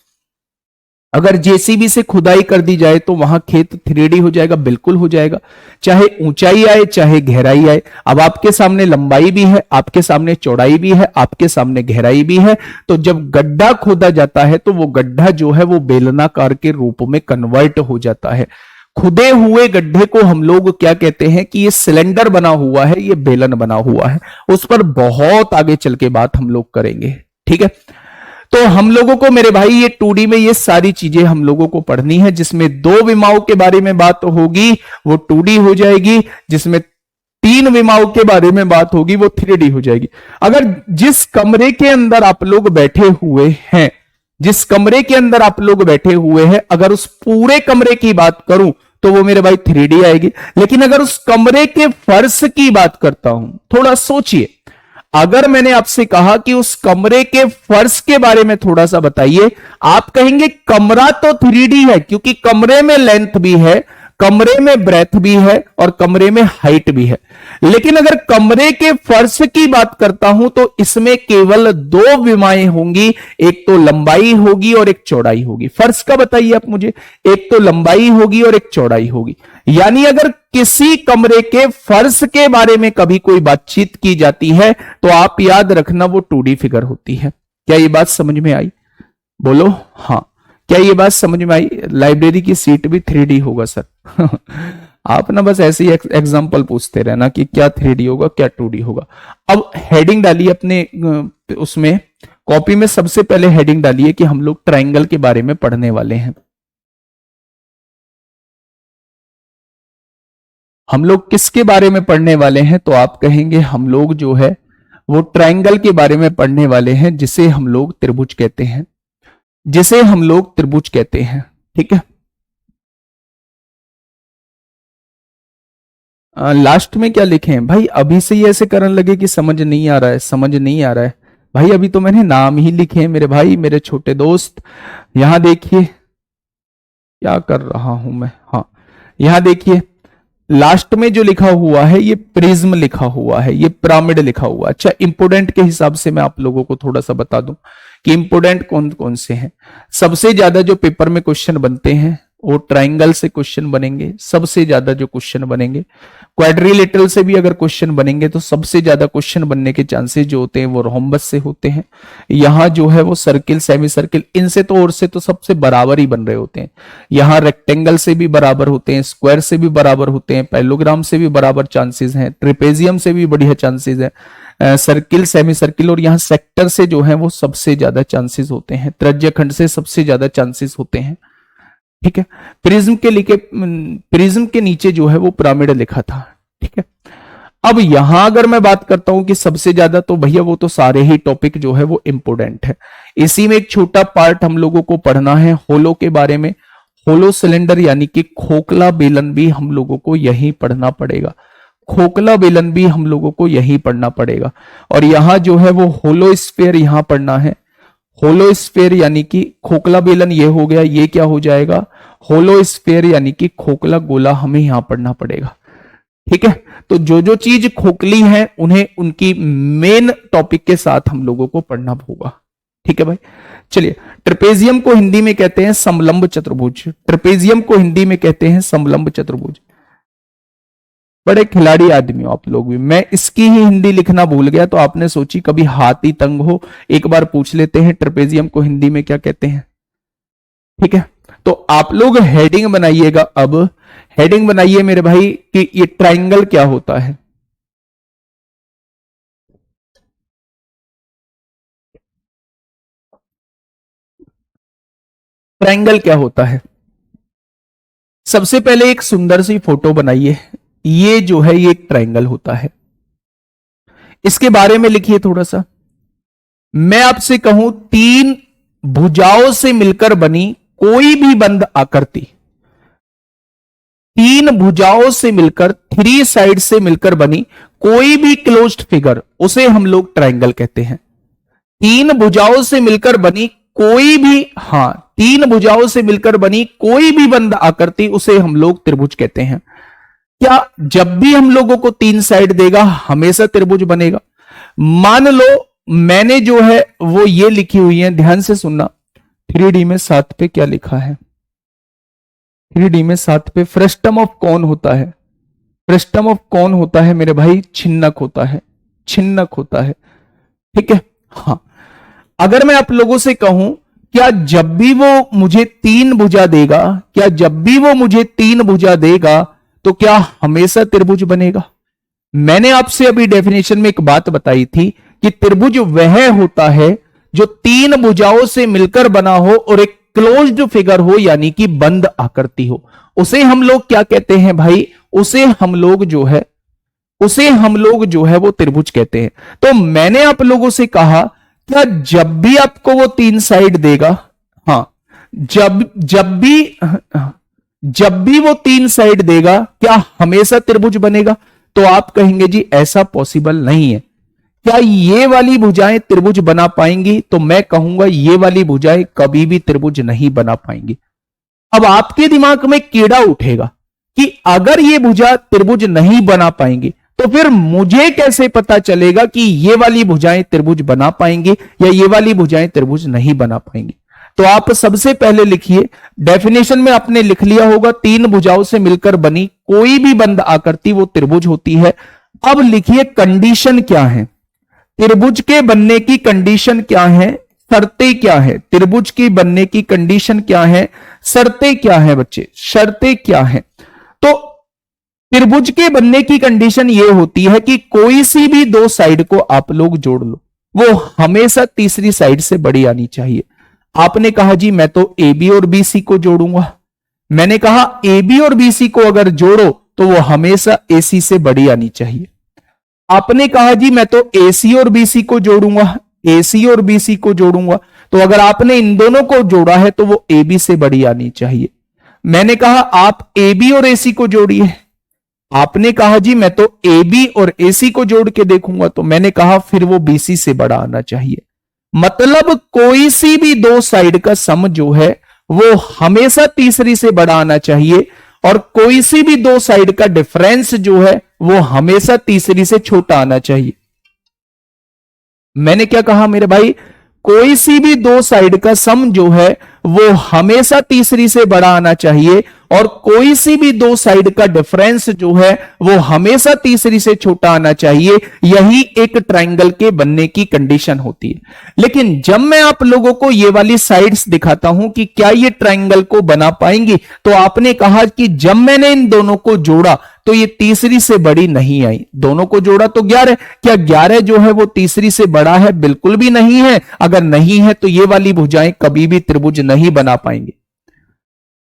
[SPEAKER 1] अगर जेसीबी से खुदाई कर दी जाए तो वहां खेत 3D हो जाएगा, बिल्कुल हो जाएगा, चाहे ऊंचाई आए चाहे गहराई आए। अब आपके सामने लंबाई भी है, आपके सामने चौड़ाई भी है, आपके सामने गहराई भी है। तो जब गड्ढा खोदा जाता है तो वो गड्ढा जो है वो बेलनाकार के रूप में कन्वर्ट हो जाता है। खुदे हुए गड्ढे को हम लोग क्या कहते हैं कि ये सिलेंडर बना हुआ है, ये बेलन बना हुआ है। उस पर बहुत आगे चल के बात हम लोग करेंगे। ठीक है, तो हम लोगों को मेरे भाई ये 2D में ये सारी चीजें हम लोगों को पढ़नी है। जिसमें दो विमाओं के बारे में बात होगी वो 2D हो जाएगी, जिसमें तीन विमाओं के बारे में बात होगी वो 3D हो जाएगी। अगर जिस कमरे के अंदर आप लोग बैठे हुए हैं, जिस कमरे के अंदर आप लोग बैठे हुए हैं, अगर उस पूरे कमरे की बात करूं तो वो मेरे भाई 3D आएगी। लेकिन अगर उस कमरे के फर्श की बात करता हूं, थोड़ा सोचिए, अगर मैंने आपसे कहा कि उस कमरे के फर्श के बारे में थोड़ा सा बताइए, आप कहेंगे कमरा तो 3D है क्योंकि कमरे में लेंथ भी है, कमरे में ब्रेथ भी है, और कमरे में हाइट भी है। लेकिन अगर कमरे के फर्श की बात करता हूं तो इसमें केवल दो विमाएं होंगी, एक तो लंबाई होगी और एक चौड़ाई होगी। फर्श का बताइए आप मुझे, एक तो लंबाई होगी और एक चौड़ाई होगी। यानी अगर किसी कमरे के फर्श के बारे में कभी कोई बातचीत की जाती है तो आप याद रखना वो 2D फिगर होती है। क्या ये बात समझ में आई? बोलो हाँ। क्या ये बात समझ में आई? लाइब्रेरी की सीट भी 3D होगा सर। आप ना बस ऐसे ही एग्जांपल पूछते रहना कि क्या 3D होगा क्या 2D होगा। अब हेडिंग डालिए अपने उसमें कॉपी में, सबसे पहले हेडिंग डालिए कि हम लोग ट्राइंगल के बारे में पढ़ने वाले हैं। हम लोग किसके बारे में पढ़ने वाले हैं? तो आप कहेंगे हम लोग जो है वो ट्राइंगल के बारे में पढ़ने वाले हैं, जिसे हम लोग त्रिभुज कहते हैं, जिसे हम लोग त्रिभुज कहते हैं। ठीक है, लास्ट में क्या लिखे हैं भाई? अभी से ही ऐसे करने लगे कि समझ नहीं आ रहा है, समझ नहीं आ रहा है। भाई अभी तो मैंने नाम ही लिखे हैं मेरे भाई, मेरे छोटे दोस्त। यहां देखिए क्या कर रहा हूं मैं। हाँ, यहां देखिए लास्ट में जो लिखा हुआ है ये प्रिज्म लिखा हुआ है, ये पिरामिड लिखा हुआ है। अच्छा, इंपोर्टेंट के हिसाब से मैं आप लोगों को थोड़ा सा बता दूं कि इंपोर्टेंट कौन कौन से हैं। सबसे ज्यादा जो पेपर में क्वेश्चन बनते हैं वो ट्राइंगल से क्वेश्चन बनेंगे, सबसे ज्यादा जो क्वेश्चन बनेंगे। क्वाड्रिलेटरल से भी अगर क्वेश्चन बनेंगे तो सबसे ज्यादा क्वेश्चन बनने के चांसेस जो होते हैं वो रोम्बस से होते हैं। यहाँ जो है वो सर्किल, सेमी सर्किल, इनसे तो और से तो सबसे बराबर ही बन रहे होते हैं। यहाँ रेक्टेंगल से भी बराबर होते हैं, स्क्वायर से भी बराबर होते हैं, पैलोग्राम से भी बराबर चांसेस हैं, ट्रिपेजियम से भी बढ़िया चांसेस है, सर्किल, सेमी सर्किल, और यहाँ सेक्टर से जो है वो सबसे ज्यादा चांसेस होते हैं, त्रिज्यखंड से सबसे ज्यादा चांसेस होते हैं। ठीक है, प्रिज्म के नीचे जो है वो पिरामिड लिखा था। ठीक है, अब यहां अगर मैं बात करता हूं कि सबसे ज्यादा, तो भैया वो तो सारे ही टॉपिक जो है वो इंपोर्टेंट है। इसी में एक छोटा पार्ट हम लोगों को पढ़ना है होलो के बारे में। होलो सिलेंडर यानी कि खोखला बेलन भी हम लोगों को यही पढ़ना पड़ेगा। खोखला बेलन भी हम लोगों को यही पढ़ना पड़ेगा। और यहां जो है वो होलो स्फीयर यहां पढ़ना है। होलो स्फीयर यानी कि खोखला बेलन ये हो गया, ये क्या हो जाएगा? होलो स्फीयर यानी कि खोखला गोला हमें यहां पढ़ना पड़ेगा। ठीक है, तो जो जो चीज खोखली है उन्हें उनकी मेन टॉपिक के साथ हम लोगों को पढ़ना होगा। ठीक है भाई, चलिए। ट्रेपेजियम को हिंदी में कहते हैं समलंब चतुर्भुज। ट्रेपेजियम को हिंदी में कहते हैं समलंब चतुर्भुज। बड़े खिलाड़ी आदमी हो आप लोग भी। मैं इसकी ही हिंदी लिखना भूल गया तो आपने सोची कभी हाथ ही तंग हो, एक बार पूछ लेते हैं ट्रेपेजियम को हिंदी में क्या कहते हैं। ठीक है, तो आप लोग हेडिंग बनाइएगा। अब हेडिंग बनाइए मेरे भाई कि ये ट्राइंगल क्या होता है। ट्राइंगल क्या होता है? सबसे पहले एक सुंदर सी फोटो बनाइए। ये जो है ये एक ट्रायंगल होता है, इसके बारे में लिखिए थोड़ा सा। मैं आपसे कहूं तीन भुजाओं से मिलकर बनी कोई भी बंद आकृति, तीन भुजाओं से मिलकर, थ्री साइड से मिलकर बनी कोई भी क्लोज्ड फिगर, उसे हम लोग ट्रायंगल कहते हैं। तीन भुजाओं से मिलकर बनी कोई भी, तीन भुजाओं से मिलकर बनी कोई भी बंद आकृति, उसे हम लोग त्रिभुज कहते हैं। क्या जब भी हम लोगों को तीन साइड देगा हमेशा त्रिभुज बनेगा? मान लो मैंने जो है वो ये लिखी हुई है, ध्यान से सुनना। 3D में 7 पे क्या लिखा है? 3D में 7 पे फ्रस्टम ऑफ कौन होता है? फ्रस्टम ऑफ कौन होता है मेरे भाई? छिन्नक होता है, छिन्नक होता है। ठीक है। अगर मैं आप लोगों से कहूं क्या जब भी वो मुझे तीन भुजा देगा, क्या जब भी वो मुझे तीन भुजा देगा तो क्या हमेशा त्रिभुज बनेगा? मैंने आपसे अभी डेफिनेशन में एक बात बताई थी कि त्रिभुज वह होता है जो तीन भुजाओं से मिलकर बना हो और एक क्लोज्ड फिगर हो, यानी कि बंद आकृति हो। उसे हम लोग क्या कहते हैं भाई? उसे हम लोग जो है वो त्रिभुज कहते हैं। तो मैंने आप लोगों से कहा क्या जब भी आपको वो तीन साइड देगा, जब भी वो तीन साइड देगा क्या हमेशा त्रिभुज बनेगा? तो आप कहेंगे जी ऐसा पॉसिबल नहीं है। क्या ये वाली भुजाएं त्रिभुज बना पाएंगी? तो मैं कहूंगा ये वाली भुजाएं कभी भी त्रिभुज नहीं बना पाएंगी। अब आपके दिमाग में कीड़ा उठेगा कि अगर ये भुजा त्रिभुज नहीं बना पाएंगी तो फिर मुझे कैसे पता चलेगा कि ये वाली भुजाएं त्रिभुज बना पाएंगी या ये वाली भुजाएं त्रिभुज नहीं बना पाएंगी? तो आप सबसे पहले लिखिए, डेफिनेशन में आपने लिख लिया होगा तीन भुजाओं से मिलकर बनी कोई भी बंद आकृति वो त्रिभुज होती है। अब लिखिए कंडीशन क्या है, त्रिभुज के बनने की कंडीशन क्या है, शर्तें क्या है? त्रिभुज के बनने की कंडीशन क्या है, शर्तें क्या है बच्चे, शर्तें क्या है? तो त्रिभुज के बनने की कंडीशन ये होती है कि कोई सी भी दो साइड को आप लोग जोड़ लो, वो हमेशा तीसरी साइड से बड़ी आनी चाहिए। आपने कहा जी मैं तो ए बी और बी सी को जोड़ूंगा। मैंने कहा ए बी और बी सी को अगर जोड़ो तो वो हमेशा ए सी से बड़ी आनी चाहिए। आपने कहा जी मैं तो ए सी और बी सी को जोड़ूंगा, ए सी और बी सी को जोड़ूंगा, तो अगर आपने इन दोनों को जोड़ा है तो वो ए बी से बड़ी आनी चाहिए। मैंने कहा आप ए बी और ए सी को जोड़िए। आपने कहा जी मैं तो ए बी और ए सी को जोड़ के देखूंगा, तो मैंने कहा फिर वो बी सी से बड़ा आना चाहिए। मतलब कोई सी भी दो साइड का सम जो है वो हमेशा तीसरी से बड़ा आना चाहिए और कोई सी भी दो साइड का डिफरेंस जो है वो हमेशा तीसरी से छोटा आना चाहिए। मैंने क्या कहा मेरे भाई? कोई सी भी दो साइड का सम जो है वो हमेशा तीसरी से बड़ा आना चाहिए और कोई सी भी दो साइड का डिफरेंस जो है वो हमेशा तीसरी से छोटा आना चाहिए। यही एक ट्रायंगल के बनने की कंडीशन होती है। लेकिन जब मैं आप लोगों को ये वाली साइड्स दिखाता हूं कि क्या ये ट्रायंगल को बना पाएंगी, तो आपने कहा कि जब मैंने इन दोनों को जोड़ा तो ये तीसरी से बड़ी नहीं आई। दोनों को जोड़ा तो 11, क्या 11 जो है वो तीसरी से बड़ा है? बिल्कुल भी नहीं है। अगर नहीं है तो ये वाली भुजाएं कभी भी त्रिभुज नहीं बना पाएंगे।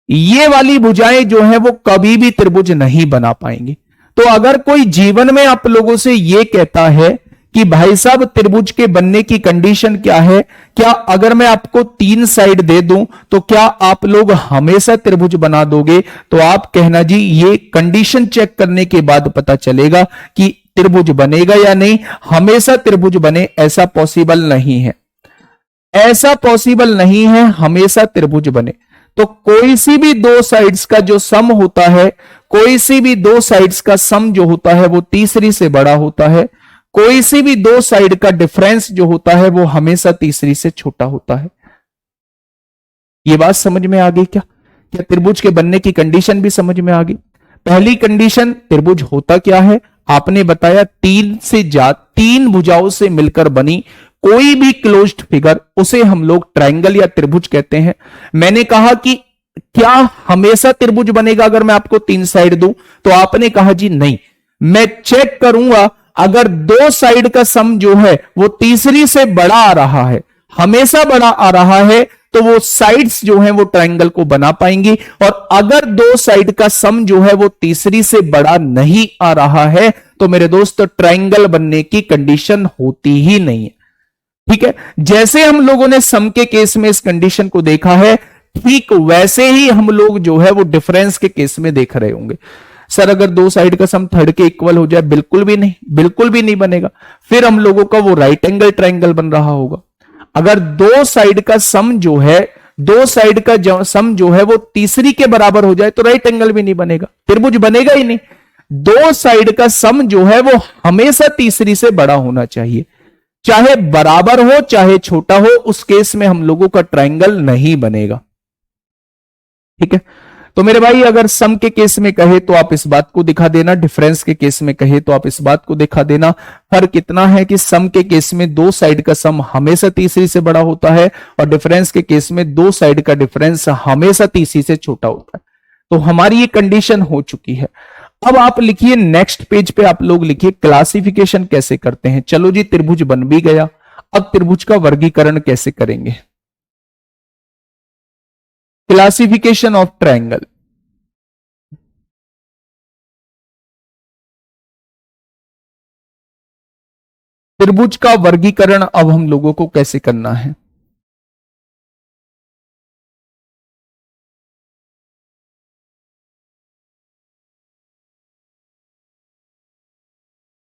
[SPEAKER 1] ये वाली भुजाएं जो है वो कभी भी त्रिभुज नहीं बना पाएंगी। तो अगर कोई जीवन में आप लोगों से ये कहता है कि भाई साहब त्रिभुज के बनने की कंडीशन क्या है, क्या अगर मैं आपको तीन साइड दे दूं तो क्या आप लोग हमेशा त्रिभुज बना दोगे? तो आप कहना जी ये कंडीशन चेक करने के बाद पता चलेगा कि त्रिभुज बनेगा या नहीं। हमेशा त्रिभुज बने ऐसा पॉसिबल नहीं है, ऐसा पॉसिबल नहीं है हमेशा त्रिभुज बने। तो कोई सी भी दो साइड्स का जो सम होता है, कोई सी भी दो साइड्स का सम जो होता है वो तीसरी से बड़ा होता है। कोई सी भी दो साइड का डिफरेंस जो होता है वो हमेशा तीसरी से छोटा होता है। ये बात समझ में आ गई क्या? क्या त्रिभुज के बनने की कंडीशन भी समझ में आ गई? पहली कंडीशन त्रिभुज होता क्या है आपने बताया, तीन भुजाओं से मिलकर बनी कोई भी क्लोज्ड फिगर उसे हम लोग ट्रायंगल या त्रिभुज कहते हैं। मैंने कहा कि क्या हमेशा त्रिभुज बनेगा अगर मैं आपको तीन साइड दूं? तो आपने कहा जी नहीं, मैं चेक करूंगा अगर दो साइड का सम जो है वो तीसरी से बड़ा आ रहा है, हमेशा बड़ा आ रहा है, तो वो साइड्स जो है वो ट्रायंगल को बना पाएंगी। और अगर दो साइड का सम जो है वो तीसरी से बड़ा नहीं आ रहा है तो मेरे दोस्त ट्रायंगल बनने की कंडीशन होती ही नहीं है। ठीक है, जैसे हम लोगों ने सम के केस में इस कंडीशन को देखा है, ठीक वैसे ही हम लोग जो है वो डिफरेंस के केस में देख रहे होंगे। सर अगर दो साइड का सम थर्ड के इक्वल हो जाए, बिल्कुल भी नहीं, बिल्कुल भी नहीं बनेगा। फिर हम लोगों का वो राइट एंगल ट्रायंगल बन रहा होगा। अगर दो साइड का सम जो है, दो साइड का सम जो है वो तीसरी के बराबर हो जाए तो राइट एंगल भी नहीं बनेगा, त्रिभुज बनेगा ही नहीं। दो साइड का सम जो है वो हमेशा तीसरी से बड़ा होना चाहिए, चाहे बराबर हो चाहे छोटा हो, उस केस में हम लोगों का ट्रायंगल नहीं बनेगा। ठीक है, तो मेरे भाई अगर सम के केस में कहे तो आप इस बात को दिखा देना, डिफरेंस के केस में कहे तो आप इस बात को दिखा देना। फर्क इतना है कि सम के केस में दो साइड का सम हमेशा तीसरी से बड़ा होता है और डिफरेंस के केस में दो साइड का डिफरेंस हमेशा तीसरी से छोटा होता है। तो हमारी ये कंडीशन हो चुकी है। अब आप लिखिए नेक्स्ट पेज पे, आप लोग लिखिए क्लासिफिकेशन कैसे करते हैं। चलो जी, त्रिभुज बन भी गया, अब त्रिभुज का वर्गीकरण कैसे करेंगे। Classification of triangle. त्रिभुज का वर्गीकरण अब हम लोगों को कैसे करना है।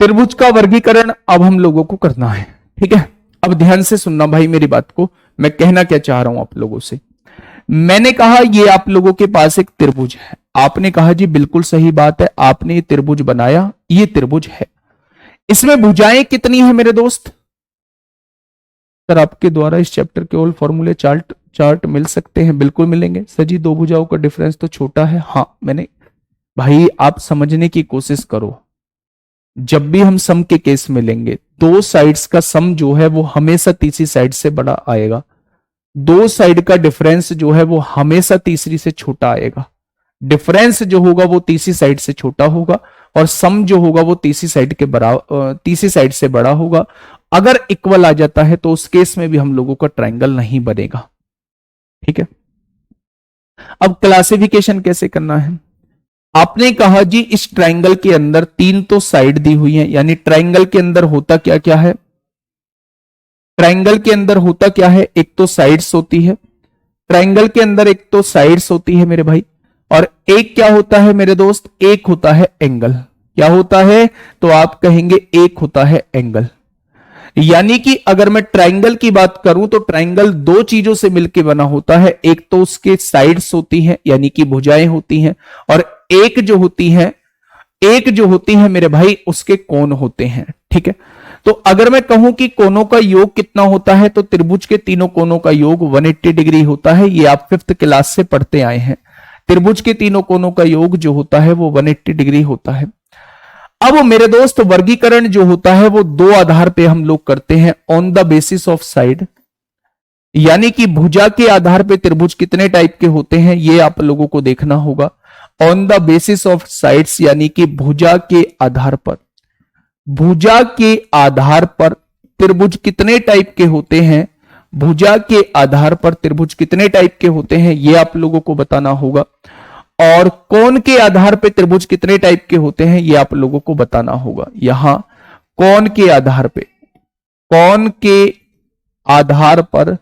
[SPEAKER 1] त्रिभुज का वर्गीकरण अब हम लोगों को करना है। ठीक है, अब ध्यान से सुनना भाई मेरी बात को, मैं कहना क्या चाह रहा हूं आप लोगों से। मैंने कहा ये आप लोगों के पास एक त्रिभुज है, आपने कहा जी बिल्कुल सही बात है, आपने ये त्रिभुज बनाया, ये त्रिभुज है, इसमें भुजाएं कितनी है मेरे दोस्त। सर आपके द्वारा इस चैप्टर के ऑल फॉर्मूले चार्ट मिल सकते हैं, बिल्कुल मिलेंगे सर जी, दो भुजाओं का डिफरेंस तो छोटा है। हाँ मैंने, भाई आप समझने की कोशिश करो, जब भी हम सम के केस में लेंगे दो साइड्स का सम जो है वो हमेशा तीसरी साइड से बड़ा आएगा, दो साइड का डिफरेंस जो है वो हमेशा तीसरी से छोटा आएगा। डिफरेंस जो होगा वो तीसरी साइड से छोटा होगा और सम जो होगा वो तीसरी साइड के बराबर, तीसरी साइड से बड़ा होगा। अगर इक्वल आ जाता है तो उस केस में भी हम लोगों का ट्रायंगल नहीं बनेगा। ठीक है, अब क्लासिफिकेशन कैसे करना है। आपने कहा जी इस ट्रायंगल के अंदर तीन तो साइड दी हुई है, यानी ट्रायंगल के अंदर होता क्या क्या है, ट्रायंगल के अंदर होता क्या है, एक तो साइड्स होती है, ट्रायंगल के अंदर एक तो साइड्स होती है मेरे भाई, और एक क्या होता है मेरे दोस्त, एक होता है एंगल। क्या होता है, तो आप कहेंगे एक होता है एंगल। यानी कि अगर मैं ट्रायंगल की बात करूं तो ट्रायंगल दो चीजों से मिलकर बना होता है, एक तो उसके साइड्स होती हैं यानी कि भुजाएं होती हैं, और एक जो होती है मेरे भाई उसके कोण होते हैं। ठीक है, तो अगर मैं कहूं कि कोणों का योग कितना होता है तो त्रिभुज के तीनों कोणों का योग 180 डिग्री होता है। ये आप 5th क्लास से पढ़ते आए हैं, त्रिभुज के तीनों कोणों का योग जो होता है वो 180 डिग्री होता है। अब मेरे दोस्त वर्गीकरण जो होता है वो दो आधार पे हम लोग करते हैं, on the basis of side, यानी कि भुजा के आधार पे त्रिभुज कितने टाइप के होते हैं ये आप लोगों को देखना होगा। On the basis of sides यानी कि भुजा के आधार पर, भुजा के आधार पर त्रिभुज कितने टाइप के होते हैं, भुजा के आधार पर त्रिभुज कितने टाइप के होते हैं ये आप लोगों को बताना होगा। और कोण के आधार पर त्रिभुज कितने टाइप के होते हैं ये आप लोगों को बताना होगा। यहां कोण के आधार पे, कोण के आधार पर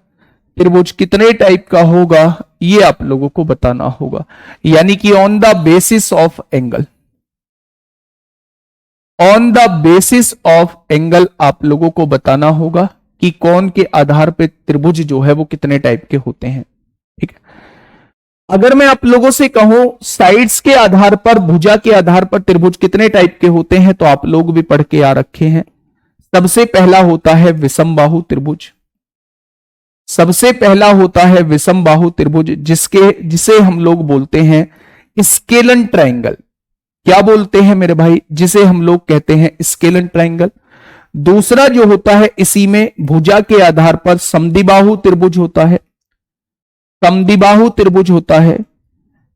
[SPEAKER 1] त्रिभुज कितने टाइप का होगा ये आप लोगों को बताना होगा, यानी कि on the basis of angle, on the basis of angle आप लोगों को बताना होगा कि कोण के आधार पे त्रिभुज जो है वो कितने टाइप के होते हैं। ठीक है, अगर मैं आप लोगों से कहूं साइड्स के आधार पर, भुजा के आधार पर त्रिभुज कितने टाइप के होते हैं तो आप लोग भी पढ़ के आ रखे हैं। सबसे पहला होता है विषमबाहु त्रिभुज, सबसे पहला होता है विषमबाहु त्रिभुज जिसे हम लोग बोलते हैं स्केलन ट्रायंगल। क्या बोलते हैं मेरे भाई, जिसे हम लोग कहते हैं स्केलन ट्रायंगल। दूसरा जो होता है इसी में भुजा के आधार पर समद्विबाहु त्रिभुज होता है, समद्विबाहु त्रिभुज होता है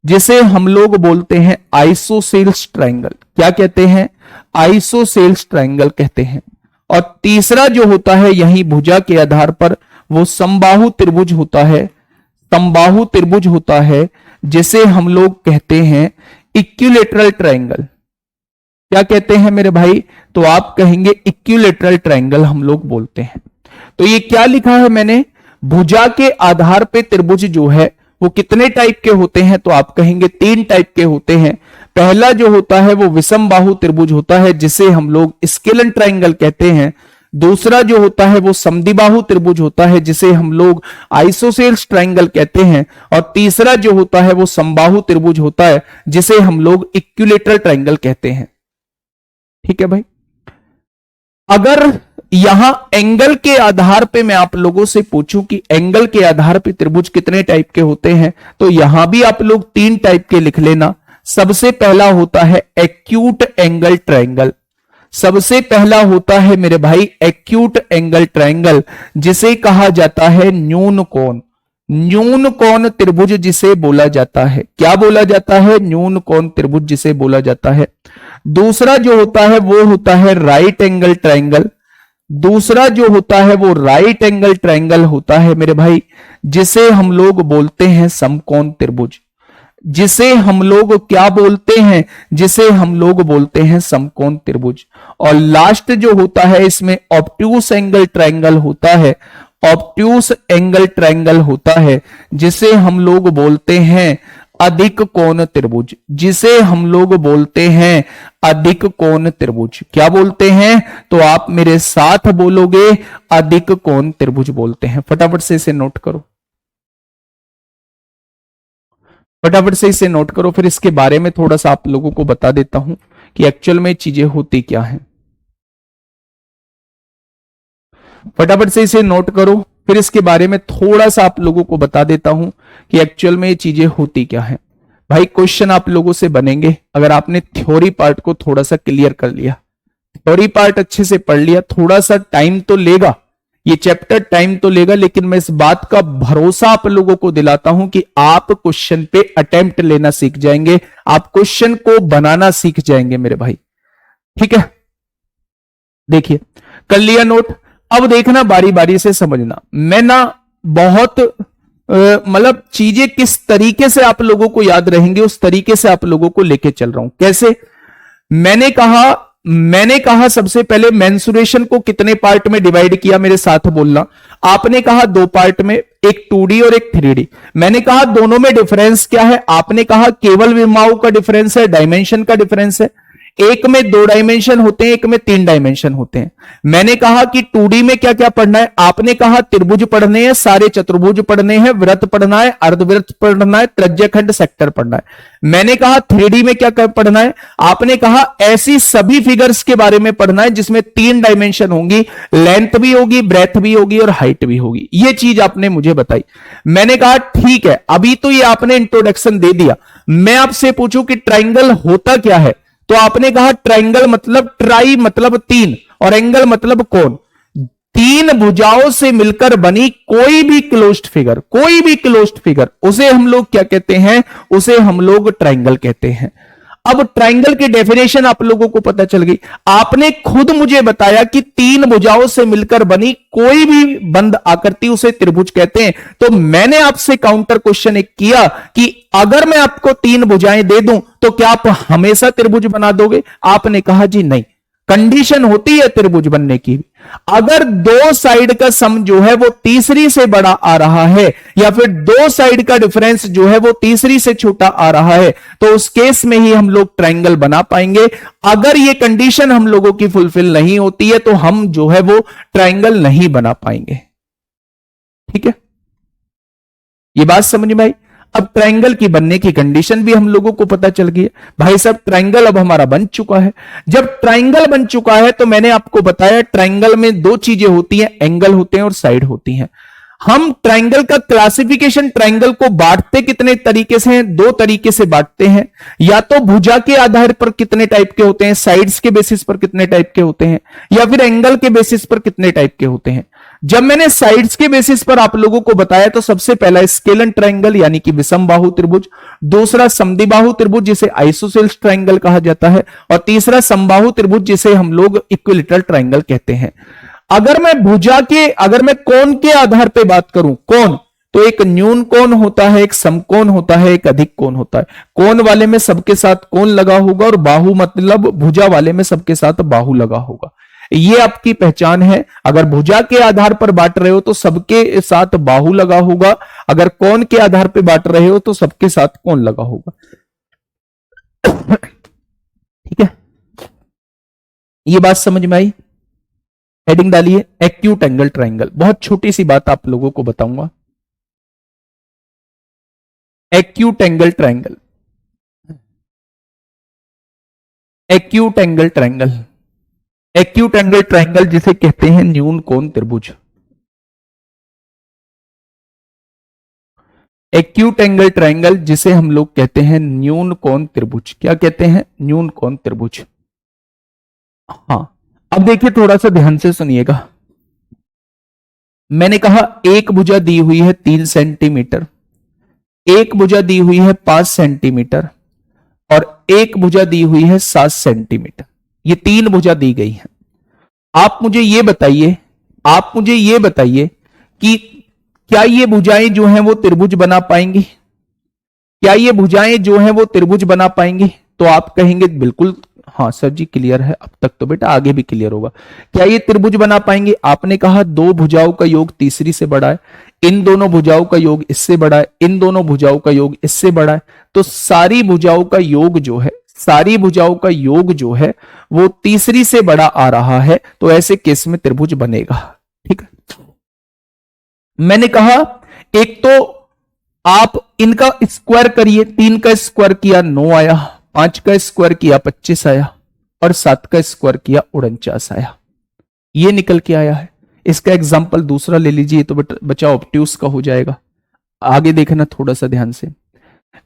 [SPEAKER 1] जिसे हम लोग बोलते हैं आइसोसेल्स ट्रायंगल। क्या कहते हैं, आइसोसेल्स ट्रायंगल कहते हैं। और तीसरा जो होता है यही भुजा के आधार पर वो समबाहु त्रिभुज होता है समबाहु त्रिभुज होता है जिसे हम लोग कहते हैं इक्विलेटरल ट्रायंगल। क्या कहते हैं मेरे भाई? तो आप कहेंगे इक्विलेटरल ट्रायंगल हम लोग बोलते हैं। तो ये क्या लिखा है मैंने? भुजा के आधार पे त्रिभुज जो है वो कितने टाइप के होते हैं? तो आप कहेंगे 3 टाइप के होते हैं। पहला जो होता है वो विषम बाहु त्रिभुज होता है जिसे हम लोग स्केलन ट्रायंगल कहते हैं। दूसरा जो होता है वो समद्विबाहु त्रिभुज होता है जिसे हम लोग आइसोसेल्स ट्रायंगल कहते हैं। और तीसरा जो होता है वो समबाहु त्रिभुज होता है जिसे हम लोग इक्विलेटरल ट्रायंगल कहते हैं। ठीक है भाई। अगर यहां एंगल के आधार पे मैं आप लोगों से पूछूं कि एंगल के आधार पे त्रिभुज कितने टाइप के होते हैं, तो यहां भी आप लोग 3 टाइप के लिख लेना। सबसे पहला होता है एक्यूट एंगल ट्रायंगल। सबसे पहला होता है मेरे भाई एक्यूट एंगल ट्रायंगल, जिसे कहा जाता है न्यून कोण। न्यून कोण त्रिभुज जिसे बोला जाता है। क्या बोला जाता है? न्यून कोण त्रिभुज जिसे बोला जाता है। दूसरा जो होता है वो होता है राइट एंगल ट्रायंगल। दूसरा जो होता है वो राइट एंगल ट्रायंगल होता है मेरे भाई, जिसे हम लोग बोलते हैं समकोण त्रिभुज। जिसे हम लोग क्या बोलते हैं? जिसे हम लोग बोलते हैं समकोण त्रिभुज। और लास्ट जो होता है इसमें ऑब्ट्यूस एंगल ट्रायंगल होता है। ऑब्ट्यूस एंगल ट्रायंगल होता है जिसे हम लोग बोलते हैं अधिक कोण त्रिभुज। जिसे हम लोग बोलते हैं अधिक कोण त्रिभुज। क्या बोलते हैं? तो आप मेरे साथ बोलोगे, अधिक कोण त्रिभुज बोलते हैं। फटाफट से इसे नोट करो, फटाफट से इसे नोट करो। फिर इसके बारे में थोड़ा सा आप लोगों को बता देता हूं कि एक्चुअल में चीजें होती क्या हैं। फटाफट से इसे नोट करो, फिर इसके बारे में थोड़ा सा आप लोगों को बता देता हूं कि एक्चुअल में ये चीजें होती क्या हैं। भाई क्वेश्चन आप लोगों से बनेंगे अगर आपने थ्योरी पार्ट को थोड़ा सा क्लियर कर लिया, थ्योरी पार्ट अच्छे से पढ़ लिया। थोड़ा सा टाइम तो लेगा, ये चैप्टर टाइम तो लेगा, लेकिन मैं इस बात का भरोसा आप लोगों को दिलाता हूं कि आप क्वेश्चन पे अटेम्प्ट लेना सीख जाएंगे, आप क्वेश्चन को बनाना सीख जाएंगे मेरे भाई। ठीक है, देखिए कर लिया नोट। अब देखना बारी बारी से समझना। मैं ना बहुत मतलब चीजें किस तरीके से आप लोगों को याद रहेंगे उस तरीके से आप लोगों को लेके चल रहा हूं। कैसे? मैंने कहा सबसे पहले मेंसुरेशन को कितने पार्ट में डिवाइड किया, मेरे साथ बोलना। आपने कहा 2 पार्ट में, एक 2D और एक 3D। मैंने कहा दोनों में डिफरेंस क्या है? आपने कहा केवल विमाओं का डिफरेंस है, डायमेंशन का डिफरेंस है। एक में 2 डायमेंशन होते हैं, एक में 3 डायमेंशन होते हैं। मैंने कहा कि 2D में क्या क्या पढ़ना है? आपने कहा त्रिभुज पढ़ने हैं, सारे चतुर्भुज पढ़ने हैं, वृत्त पढ़ना है, अर्धवृत्त पढ़ना है, त्रिज्यखंड सेक्टर पढ़ना है। मैंने कहा 3D में क्या क्या पढ़ना है? आपने कहा ऐसी सभी फिगर्स के बारे में पढ़ना है जिसमें 3 डायमेंशन होंगी, लेंथ भी होगी, ब्रेथ भी होगी और हाइट भी होगी। ये चीज आपने मुझे बताई। मैंने कहा ठीक है, अभी तो ये आपने इंट्रोडक्शन दे दिया। मैं आपसे पूछूं कि ट्राइंगल होता क्या है, तो आपने कहा ट्राइंगल मतलब ट्राई मतलब 3 और एंगल मतलब कोण। 3 भुजाओं से मिलकर बनी कोई भी क्लोज्ड फिगर, उसे हम लोग क्या कहते हैं? उसे हम लोग ट्राइंगल कहते हैं। अब ट्राइंगल की डेफिनेशन आप लोगों को पता चल गई। आपने खुद मुझे बताया कि 3 भुजाओं से मिलकर बनी कोई भी बंद आकृति उसे त्रिभुज कहते हैं। तो मैंने आपसे काउंटर क्वेश्चन एक किया कि अगर मैं आपको 3 भुजाएं दे दूं तो क्या आप हमेशा त्रिभुज बना दोगे? आपने कहा जी नहीं, कंडीशन होती है त्रिभुज बनने की। अगर 2 साइड का सम जो है वो तीसरी से बड़ा आ रहा है, या फिर 2 साइड का डिफरेंस जो है वो तीसरी से छोटा आ रहा है, तो उस केस में ही हम लोग ट्राइंगल बना पाएंगे। अगर ये कंडीशन हम लोगों की फुलफिल नहीं होती है तो हम जो है वो ट्राइंगल नहीं बना पाएंगे। ठीक है, ये बात समझ में आई। अब ट्रायंगल की बनने की कंडीशन भी हम लोगों को पता चल गई है। भाई साहब ट्रायंगल अब हमारा बन चुका है। जब ट्रायंगल बन चुका है तो मैंने आपको बताया ट्रायंगल में 2 चीजें होती हैं, एंगल होते हैं और साइड होती हैं। हम ट्रायंगल का क्लासिफिकेशन, ट्रायंगल को बांटते कितने तरीके से हैं? 2 तरीके से बांटते हैं। या तो भुजा के आधार पर कितने टाइप के होते हैं, साइड्स के बेसिस पर कितने टाइप के होते हैं, या फिर एंगल के बेसिस पर कितने टाइप के होते हैं। जब मैंने साइड्स के बेसिस पर आप लोगों को बताया तो सबसे पहला स्केलन ट्रायंगल यानी कि विषम बाहु त्रिभुज, दूसरा समद्विबाहु त्रिभुज जिसे आइसोसेल्स ट्रायंगल कहा जाता है, और तीसरा समबाहु त्रिभुज जिसे हम लोग इक्विलेटरल ट्रायंगल कहते हैं। अगर मैं कोण के आधार पे बात करूं, कोण तो एक न्यून कोण होता है, एक समकोण होता है, एक अधिक कोण होता है। कोण वाले में सबके साथ कोण लगा होगा और बाहु मतलब भुजा वाले में सबके साथ बाहु लगा होगा। ये आपकी पहचान है। अगर भुजा के आधार पर बांट रहे हो तो सबके साथ बाहु लगा होगा, अगर कोण के आधार पर बांट रहे हो तो सबके साथ कोण लगा होगा। ठीक है, ये बात समझ में आई? हेडिंग डालिए एक्यूट एंगल ट्राइंगल। बहुत छोटी सी बात आप लोगों को बताऊंगा। Acute angle triangle, acute angle triangle, acute angle triangle जिसे कहते हैं न्यून कोण त्रिभुज। एक्यूट एंगल ट्राइंगल जिसे हम लोग कहते हैं न्यून कोण त्रिभुज। क्या कहते हैं? न्यून कोण त्रिभुज। हाँ, अब देखिए थोड़ा सा ध्यान से सुनिएगा। मैंने कहा एक भुजा दी हुई है 3 सेंटीमीटर, एक भुजा दी हुई है 5 सेंटीमीटर और एक भुजा दी हुई है 7 सेंटीमीटर। ये 3 भुजा दी गई है। आप मुझे ये बताइए, आप मुझे ये बताइए कि क्या ये भुजाएं जो हैं वो त्रिभुज बना पाएंगी? क्या ये भुजाएं जो हैं वो त्रिभुज बना पाएंगी? तो आप कहेंगे बिल्कुल हाँ सर जी क्लियर है, अब तक तो बेटा आगे भी क्लियर होगा। क्या ये त्रिभुज बना पाएंगे? आपने कहा दो भुजाओं का योग तीसरी से बड़ा है, इन दोनों भुजाओं का योग इससे बड़ा है, इन दोनों भुजाओं का योग इससे बड़ा है, तो सारी भुजाओं का योग जो है, सारी भुजाओं का योग जो है वो तीसरी से बड़ा आ रहा है, तो ऐसे केस में त्रिभुज बनेगा। ठीक है, मैंने कहा एक तो आप इनका स्क्वायर करिए, 3 का स्क्वायर किया 9 आया, 5 का स्क्वायर किया 25 आया और 7 का स्क्वायर किया 49 आया। ये निकल के आया है। इसका एग्जाम्पल दूसरा ले लीजिए तो बच्चा ऑब्ट्यूस का हो जाएगा। आगे देखना थोड़ा सा ध्यान से।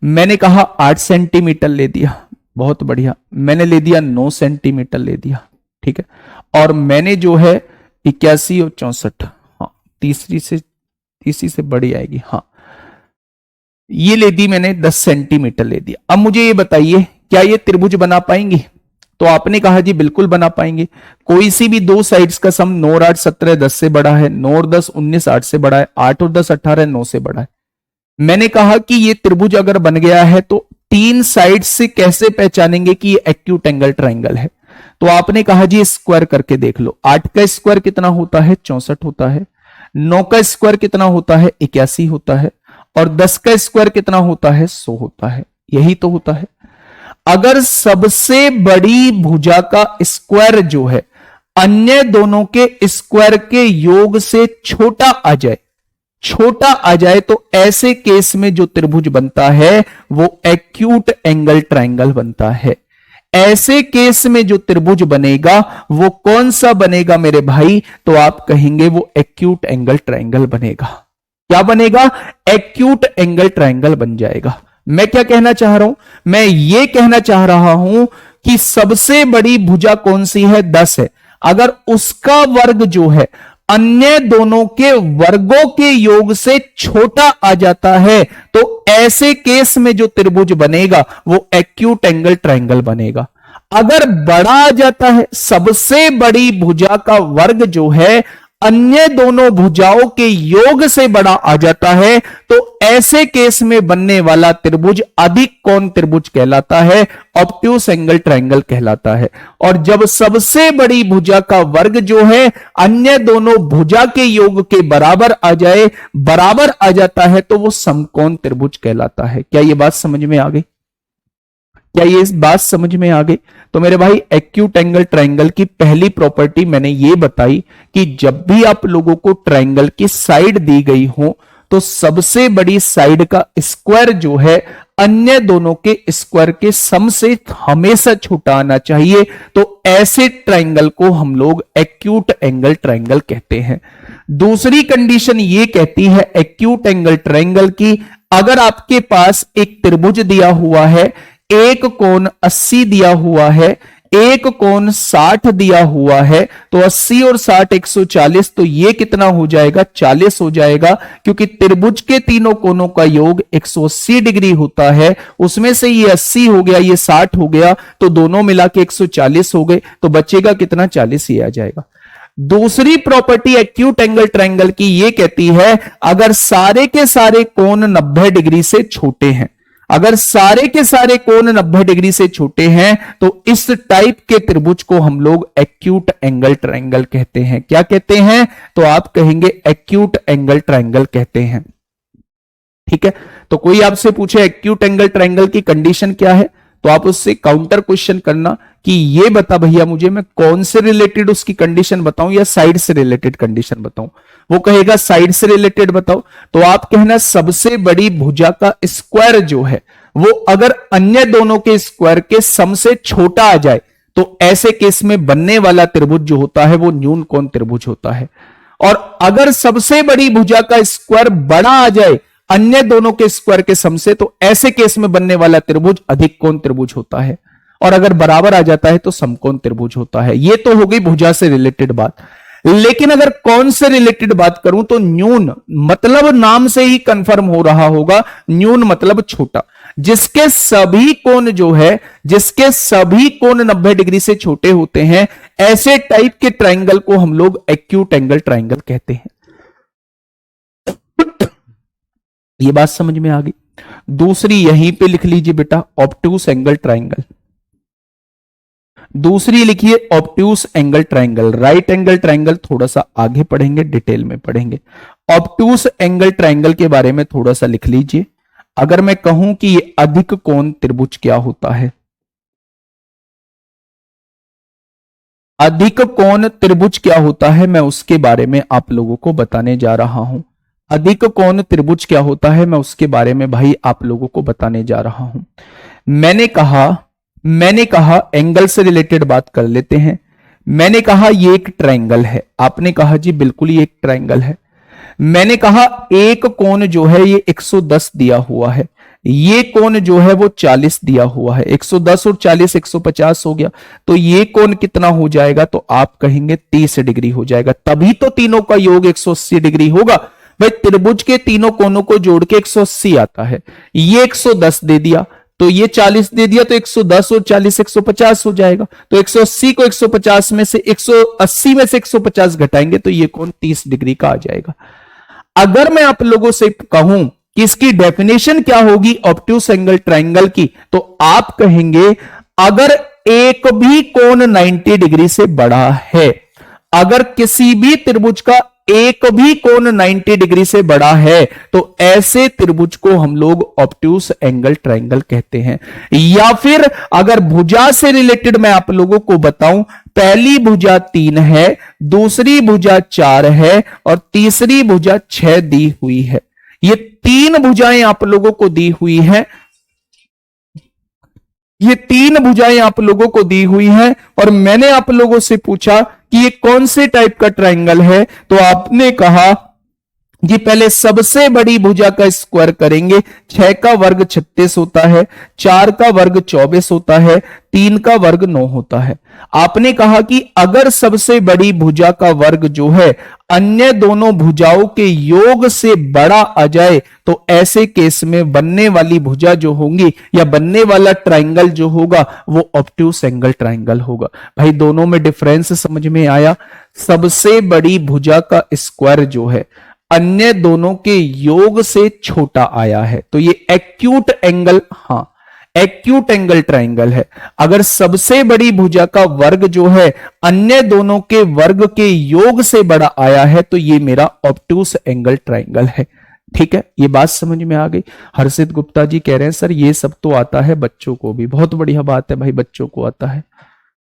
[SPEAKER 1] मैंने कहा 8 सेंटीमीटर ले दिया, बहुत बढ़िया। मैंने ले दिया 9 सेंटीमीटर ले दिया, ठीक है। और मैंने जो है 81 और 64, हाँ तीसरी से बड़ी आएगी, हाँ ये ले दी मैंने 10 सेंटीमीटर ले दिया। अब मुझे ये बताइए क्या ये त्रिभुज बना पाएंगे? तो आपने कहा जी बिल्कुल बना पाएंगे। कोई सी भी दो साइड्स का सम 9 और 8 17 10 से बड़ा है, 9 और 10 19 8 से बड़ा है, 8 और 10 18 9 से बड़ा है। मैंने कहा कि ये त्रिभुज अगर बन गया है तो 3 साइड से कैसे पहचानेंगे कि ये एक्यूट एंगल ट्राइंगल है? तो आपने कहा जी स्क्वायर करके देख लो। 8 का स्क्वायर कितना होता है? 64 होता है। 9 का स्क्वायर कितना होता है? 81 होता है। और 10 का स्क्वायर कितना होता है? 100 होता है। यही तो होता है। अगर सबसे बड़ी भुजा का स्क्वायर जो है अन्य दोनों के स्क्वायर के योग से छोटा आ जाए, छोटा आ जाए, तो ऐसे केस में जो त्रिभुज बनता है वो एक्यूट एंगल ट्राइंगल बनता है। ऐसे केस में जो त्रिभुज बनेगा वो कौन सा बनेगा मेरे भाई? तो आप कहेंगे वो एक्यूट एंगल ट्राइंगल बनेगा। क्या बनेगा? एक्यूट एंगल ट्राइंगल बन जाएगा। मैं क्या कहना चाह रहा हूं? मैं ये कहना चाह रहा हूं कि सबसे बड़ी भुजा कौन सी है? 10 है। अगर उसका वर्ग जो है अन्य दोनों के वर्गों के योग से छोटा आ जाता है तो ऐसे केस में जो त्रिभुज बनेगा वो एक्यूट एंगल ट्राइंगल बनेगा। अगर बड़ा आ जाता है, सबसे बड़ी भुजा का वर्ग जो है अन्य दोनों भुजाओं के योग से बड़ा आ जाता है तो ऐसे केस में बनने वाला त्रिभुज अधिक कोण त्रिभुज कहलाता है, ऑब्ट्यूस एंगल ट्राइंगल कहलाता है। और जब सबसे बड़ी भुजा का वर्ग जो है अन्य दोनों भुजा के योग के बराबर आ जाए, बराबर आ जाता है, तो वो समकोण त्रिभुज कहलाता है। क्या ये बात समझ में आ गई? क्या ये इस बात समझ में आ गई? तो मेरे भाई एक्यूट एंगल ट्राइंगल की पहली प्रॉपर्टी मैंने ये बताई कि जब भी आप लोगों को ट्राइंगल की साइड दी गई हो तो सबसे बड़ी साइड का स्क्वायर जो है अन्य दोनों के स्क्वायर के सम से हमेशा छोटा आना चाहिए, तो ऐसे ट्राइंगल को हम लोग एक्यूट एंगल ट्राइंगल कहते हैं। दूसरी कंडीशन ये कहती है एक्यूट एंगल ट्राइंगल की, अगर आपके पास एक त्रिभुज दिया हुआ है, एक कोण 80 दिया हुआ है, एक कोण 60 दिया हुआ है, तो 80 और 60 140, तो ये कितना हो जाएगा? 40 हो जाएगा, क्योंकि त्रिभुज के तीनों कोणों का योग 180 डिग्री होता है। उसमें से ये 80 हो गया, ये 60 हो गया, तो दोनों मिला के 140 हो गए, तो बचेगा कितना? 40 ही आ जाएगा। दूसरी प्रॉपर्टी एक्यूट एंगल ट्रायंगल की ये कहती है अगर सारे के सारे कोण 90 डिग्री से छोटे हैं, अगर सारे के सारे कोण 90 डिग्री से छोटे हैं तो इस टाइप के त्रिभुज को हम लोग एक्यूट एंगल ट्रायंगल कहते हैं। क्या कहते हैं? तो आप कहेंगे एक्यूट एंगल ट्रायंगल कहते हैं। ठीक है, तो कोई आपसे पूछे एक्यूट एंगल ट्रायंगल की कंडीशन क्या है, तो आप उससे काउंटर क्वेश्चन करना कि ये बता भैया मुझे, मैं कौन से रिलेटेड उसकी कंडीशन बताऊं या साइड से रिलेटेड कंडीशन बताऊं। वो कहेगा साइड से रिलेटेड बताओ, तो आप कहना सबसे बड़ी भुजा का स्क्वायर जो है वो अगर अन्य दोनों के स्क्वायर के सम से छोटा आ जाए तो ऐसे केस में बनने वाला त्रिभुज जो होता है वो न्यून कोण त्रिभुज होता है। और अगर सबसे बड़ी भुजा का स्क्वायर बड़ा आ जाए अन्य दोनों के स्क्वायर के सम से तो ऐसे केस में बनने वाला त्रिभुज अधिक कोण त्रिभुज होता है। और अगर बराबर आ जाता है तो समकोण त्रिभुज होता है। ये तो हो गई भुजा से रिलेटेड बात। लेकिन अगर कौन से रिलेटेड बात करूं तो न्यून मतलब नाम से ही कंफर्म हो रहा होगा, न्यून मतलब छोटा, जिसके सभी कोण जो है, जिसके सभी कोण 90 डिग्री से छोटे होते हैं, ऐसे टाइप के ट्रायंगल को हम लोग एक्यूट एंगल ट्रायंगल कहते हैं। ये बात समझ में आ गई। दूसरी यहीं पे लिख लीजिए बेटा, ऑब्ट्यूस एंगल ट्रायंगल। दूसरी लिखिए obtuse angle triangle. Right angle triangle थोड़ा सा आगे पढ़ेंगे, डिटेल में पढ़ेंगे। ऑब्ट्यूस एंगल ट्रायंगल के बारे में थोड़ा सा लिख लीजिए। अगर मैं कहूं कि ये अधिक कोण त्रिभुज क्या होता है, अधिक कोण त्रिभुज क्या होता है, मैं उसके बारे में आप लोगों को बताने जा रहा हूं। अधिक कोण त्रिभुज क्या होता है, मैं उसके बारे में भाई आप लोगों को बताने जा रहा हूं। मैंने कहा एंगल से रिलेटेड बात कर लेते हैं। मैंने कहा ये एक ट्रायंगल है, आपने कहा जी बिल्कुल ये एक ट्रायंगल है। मैंने कहा एक कोण जो है ये 110 दिया हुआ है, ये कोण जो है वो 40 दिया हुआ है। 110 और 40 150 हो गया, तो ये कोण कितना हो जाएगा, तो आप कहेंगे 30 डिग्री हो जाएगा। तभी तो तीनों का योग 180 डिग्री होगा भाई। त्रिभुज के तीनों कोणों को जोड़ के 180 आता है। ये 110 दे दिया तो ये 40 दे दिया, तो 110 और 40 150 हो जाएगा। तो 180 को 150 में से 180 में से 150 घटाएंगे तो ये कोण 30 डिग्री का आ जाएगा। अगर मैं आप लोगों से कहूं कि इसकी डेफिनेशन क्या होगी ऑब्ट्यूस एंगल ट्रायंगल की, तो आप कहेंगे अगर एक भी कोण 90 डिग्री से बड़ा है, अगर किसी भी त्रिभुज का एक भी कोण 90 डिग्री से बड़ा है तो ऐसे त्रिभुज को हम लोग ऑब्ट्यूस एंगल ट्रायंगल कहते हैं। या फिर अगर भुजा से रिलेटेड मैं आप लोगों को बताऊं, पहली भुजा 3 है, दूसरी भुजा 4 है और तीसरी भुजा 6 दी हुई है। ये 3 भुजाएं आप लोगों को दी हुई हैं, ये 3 भुजाएं आप लोगों को दी हुई हैं और मैंने आप लोगों से पूछा कि ये कौन से टाइप का ट्रायंगल है, तो आपने कहा जी पहले सबसे बड़ी भुजा का स्क्वायर करेंगे। 6 का वर्ग 36 होता है, 4 का वर्ग 24 होता है, 3 का वर्ग 9 होता है। आपने कहा कि अगर सबसे बड़ी भुजा का वर्ग जो है अन्य दोनों भुजाओं के योग से बड़ा आ जाए तो ऐसे केस में बनने वाली भुजा जो होंगी या बनने वाला ट्रायंगल जो होगा वो ऑब्ट्यूस एंगल ट्रायंगल होगा। भाई दोनों में डिफरेंस समझ में आया। सबसे बड़ी भुजा का स्क्वायर जो है अन्य दोनों के योग से छोटा आया है तो ये एक्यूट एंगल, हाँ एक्यूट एंगल ट्रायंगल है। अगर सबसे बड़ी भुजा का वर्ग जो है अन्य दोनों के वर्ग के योग से बड़ा आया है तो ये मेरा ऑब्ट्यूस एंगल ट्रायंगल है। ठीक है, ये बात समझ में आ गई। हर्षित गुप्ता जी कह रहे हैं सर ये सब तो आता है बच्चों को भी। बहुत बढ़िया बात है भाई, बच्चों को आता है।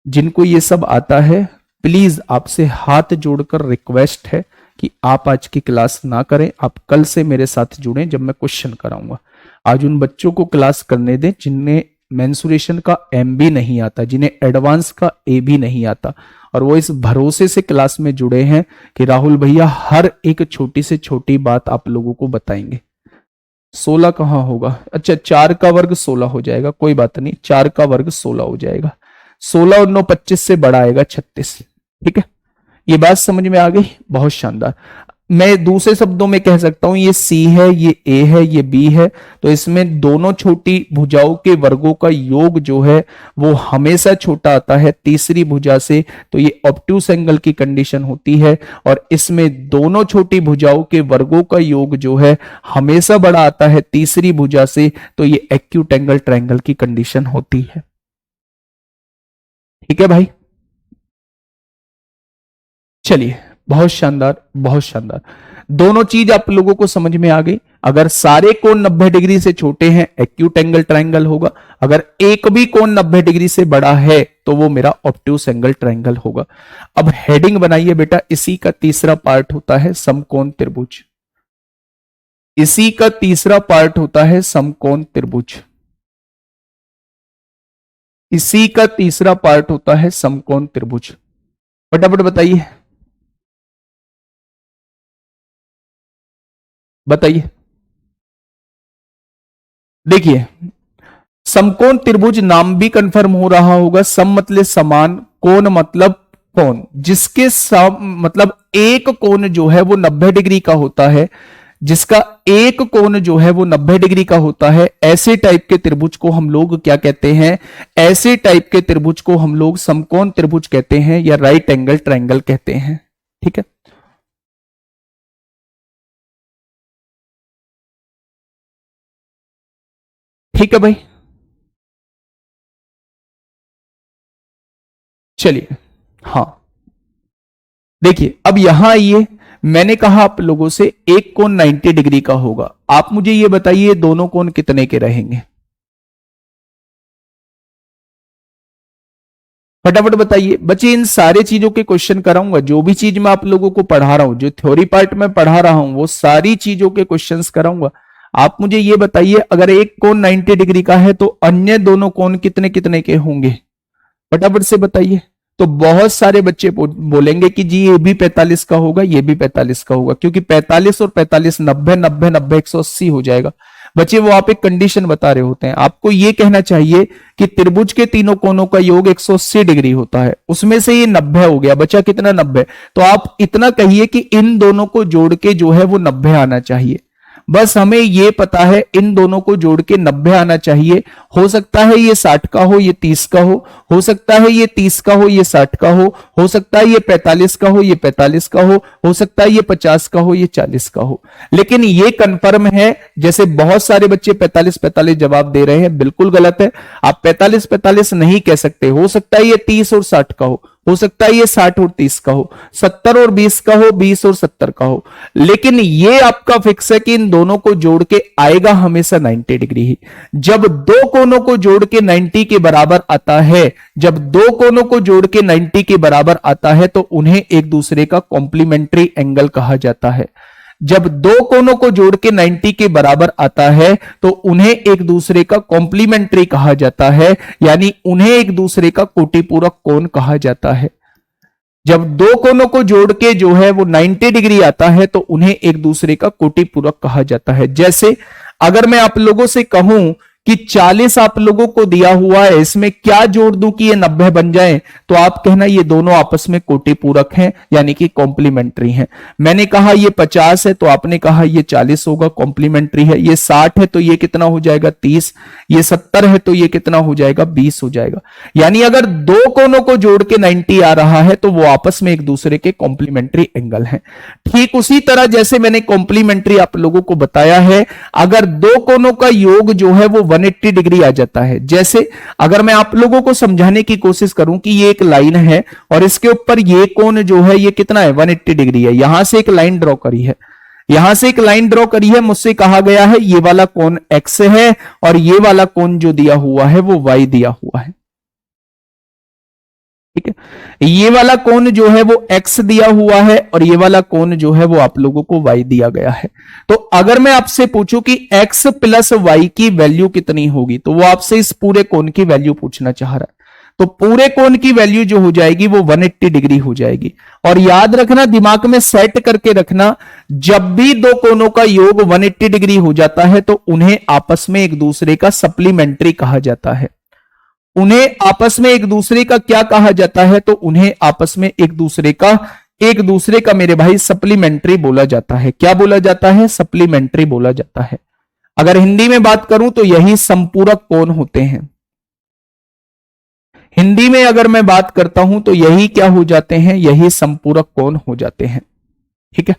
[SPEAKER 1] जिनको ये सब आता है प्लीज आपसे हाथ जोड़कर रिक्वेस्ट है कि आप आज की क्लास ना करें, आप कल से मेरे साथ जुड़ें जब मैं क्वेश्चन कराऊंगा। आज उन बच्चों को क्लास करने दें जिन्हें मेंसुरेशन का एम भी नहीं आता, जिन्हें एडवांस का ए भी नहीं आता, और वो इस भरोसे से क्लास में जुड़े हैं कि राहुल भैया हर एक छोटी से छोटी बात आप लोगों को बताएंगे। 16 कहां होगा, अच्छा 4 का वर्ग 16 हो जाएगा, कोई बात नहीं, 4 का वर्ग 16 हो जाएगा। 16 और 9 25 से बड़ा आएगा 36। ठीक है, ये बात समझ में आ गई, बहुत शानदार। मैं दूसरे शब्दों में कह सकता हूं ये C है, ये A है, ये B है, तो इसमें दोनों छोटी भुजाओं के वर्गों का योग जो है वो हमेशा छोटा आता है तीसरी भुजा से, तो ये ऑब्ट्यूस एंगल की कंडीशन होती है। और इसमें दोनों छोटी भुजाओं के वर्गों का योग जो है हमेशा बड़ा आता है तीसरी भुजा से, तो ये एक्यूट एंगल ट्रायंगल की कंडीशन होती है। ठीक है भाई, चलिए, बहुत शानदार, बहुत शानदार। दोनों चीज आप लोगों को समझ में आ गई। अगर सारे कोण 90 डिग्री से छोटे हैं एक्यूट एंगल ट्रायंगल होगा, अगर एक भी कोण 90 डिग्री से बड़ा है तो वो मेरा ऑब्ट्यूस एंगल ट्रायंगल होगा। अब हेडिंग बनाइए बेटा, इसी का तीसरा पार्ट होता है समकोण त्रिभुज। इसी का तीसरा पार्ट होता है समकोण त्रिभुज। इसी का तीसरा पार्ट होता है समकोण त्रिभुज। फटाफट बताइए, बताइए। देखिए, समकोण त्रिभुज नाम भी कंफर्म हो रहा होगा। सम मतलब समान, कोण मतलब कोण, जिसके सम मतलब एक कोण जो है वो 90 डिग्री का होता है, जिसका एक कोण जो है वो 90 डिग्री का होता है, ऐसे टाइप के त्रिभुज को हम लोग क्या कहते हैं? ऐसे टाइप के त्रिभुज को हम लोग समकोण त्रिभुज कहते हैं या राइट एंगल ट्रायंगल कहते हैं। ठीक है, ठीक है भाई, चलिए। हाँ, देखिए अब यहां आइए, मैंने कहा आप लोगों से एक कोण 90 डिग्री का होगा। आप मुझे ये बताइए दोनों कोण कितने के रहेंगे? फटाफट बताइए बच्चे। इन सारे चीजों के क्वेश्चन कराऊंगा, जो भी चीज मैं आप लोगों को पढ़ा रहा हूं, जो थ्योरी पार्ट में पढ़ा रहा हूं, वो सारी चीजों के क्वेश्चंस कराऊंगा। आप मुझे ये बताइए, अगर एक कोण 90 डिग्री का है तो अन्य दोनों कोण कितने कितने के होंगे? फटाफट से बताइए। तो बहुत सारे बच्चे बोलेंगे कि जी ये भी 45 का होगा, ये भी 45 का होगा, क्योंकि 45 और 45 90 90 90 180 हो जाएगा। बच्चे वो आप एक कंडीशन बता रहे होते हैं, आपको ये कहना चाहिए कि त्रिभुज के तीनों कोणों का योग 180 डिग्री होता है, उसमें से ये 90 हो गया, बचा कितना? 90। तो आप इतना कहिए कि इन दोनों को जोड़ के जो है वो 90 आना चाहिए। बस हमें ये पता है इन दोनों को जोड़ के 90 आना चाहिए। हो सकता है ये 60 का हो, ये 30 का हो सकता है ये 30 का हो, ये 60 का हो सकता है ये 45 का हो, ये 45 का हो सकता है ये 50 का हो, ये 40 का हो। लेकिन ये कंफर्म है, जैसे बहुत सारे बच्चे 45 45 जवाब दे रहे हैं, बिल्कुल गलत है। आप 45 45 नहीं कह सकते। हो सकता है ये 30 और 60 का हो सकता है ये 60 और 30 का हो, 70 और 20 का हो, 20 और 70 का हो, लेकिन ये आपका फिक्स है कि इन दोनों को जोड़ के आएगा हमेशा 90 डिग्री ही। जब दो कोनों को जोड़ के 90 के बराबर आता है, जब दो कोनों को जोड़ के 90 के बराबर आता है, तो उन्हें एक दूसरे का कॉम्प्लीमेंट्री एंगल कहा जाता है। जब दो कोनों को जोड़ के 90 के बराबर आता है तो उन्हें एक दूसरे का कॉम्प्लीमेंट्री कहा जाता है, यानी उन्हें एक दूसरे का कोटिपूरक कोण कहा जाता है। जब दो कोनों को जोड़ के जो है वो 90 डिग्री आता है तो उन्हें एक दूसरे का कोटिपूरक कहा जाता है। जैसे अगर मैं आप लोगों से कहूं कि 40 आप लोगों को दिया हुआ है, इसमें क्या जोड़ दूं कि ये 90 बन जाए, तो आप कहना ये दोनों आपस में कोटिपूरक हैं, यानी कि कॉम्प्लीमेंट्री हैं। मैंने कहा ये 50 है तो आपने कहा ये 40 होगा, कॉम्प्लीमेंट्री है। ये 60 है तो ये कितना हो जाएगा? 30। ये 70 है तो ये कितना हो जाएगा? 20 हो जाएगा। यानी अगर दो कोनों को जोड़ के 90 आ रहा है तो वो आपस में एक दूसरे के कॉम्प्लीमेंट्री एंगल हैं। ठीक उसी तरह जैसे मैंने कॉम्प्लीमेंट्री आप लोगों को बताया है, अगर दो कोनों का योग जो है वो 180 डिग्री आ जाता है। जैसे अगर मैं आप लोगों को समझाने की कोशिश करूं कि ये एक लाइन है और इसके ऊपर ये कोण जो है ये कितना है? 180 डिग्री है। यहां से एक लाइन ड्रॉ करी है, यहां से एक लाइन ड्रॉ करी है, मुझसे कहा गया है ये वाला कोण x है और ये वाला कोण जो दिया हुआ है वो y दिया हुआ है। ठीक है, ये वाला कोण जो है वो x दिया हुआ है और ये वाला कोण जो है वो आप लोगों को y दिया गया है। तो अगर मैं आपसे पूछूं कि x प्लस y की वैल्यू कितनी होगी, तो वो आपसे इस पूरे कोण की वैल्यू पूछना चाह रहा है। तो पूरे कोण की वैल्यू जो हो जाएगी वो 180 डिग्री हो जाएगी। और याद रखना, दिमाग में सेट करके रखना, जब भी दो कोणों का योग 180 डिग्री हो जाता है तो उन्हें आपस में एक दूसरे का सप्लीमेंट्री कहा जाता है। उन्हें आपस में एक दूसरे का क्या कहा जाता है? तो उन्हें आपस में एक दूसरे का एक दूसरे का मेरे भाई सप्लीमेंट्री बोला जाता है। क्या बोला जाता है? सप्लीमेंट्री बोला जाता है। अगर हिंदी में बात करूं तो यही संपूरक कोण होते हैं। हिंदी में अगर मैं बात करता हूं तो यही क्या हो जाते हैं? यही संपूरक कोण हो जाते हैं। ठीक है,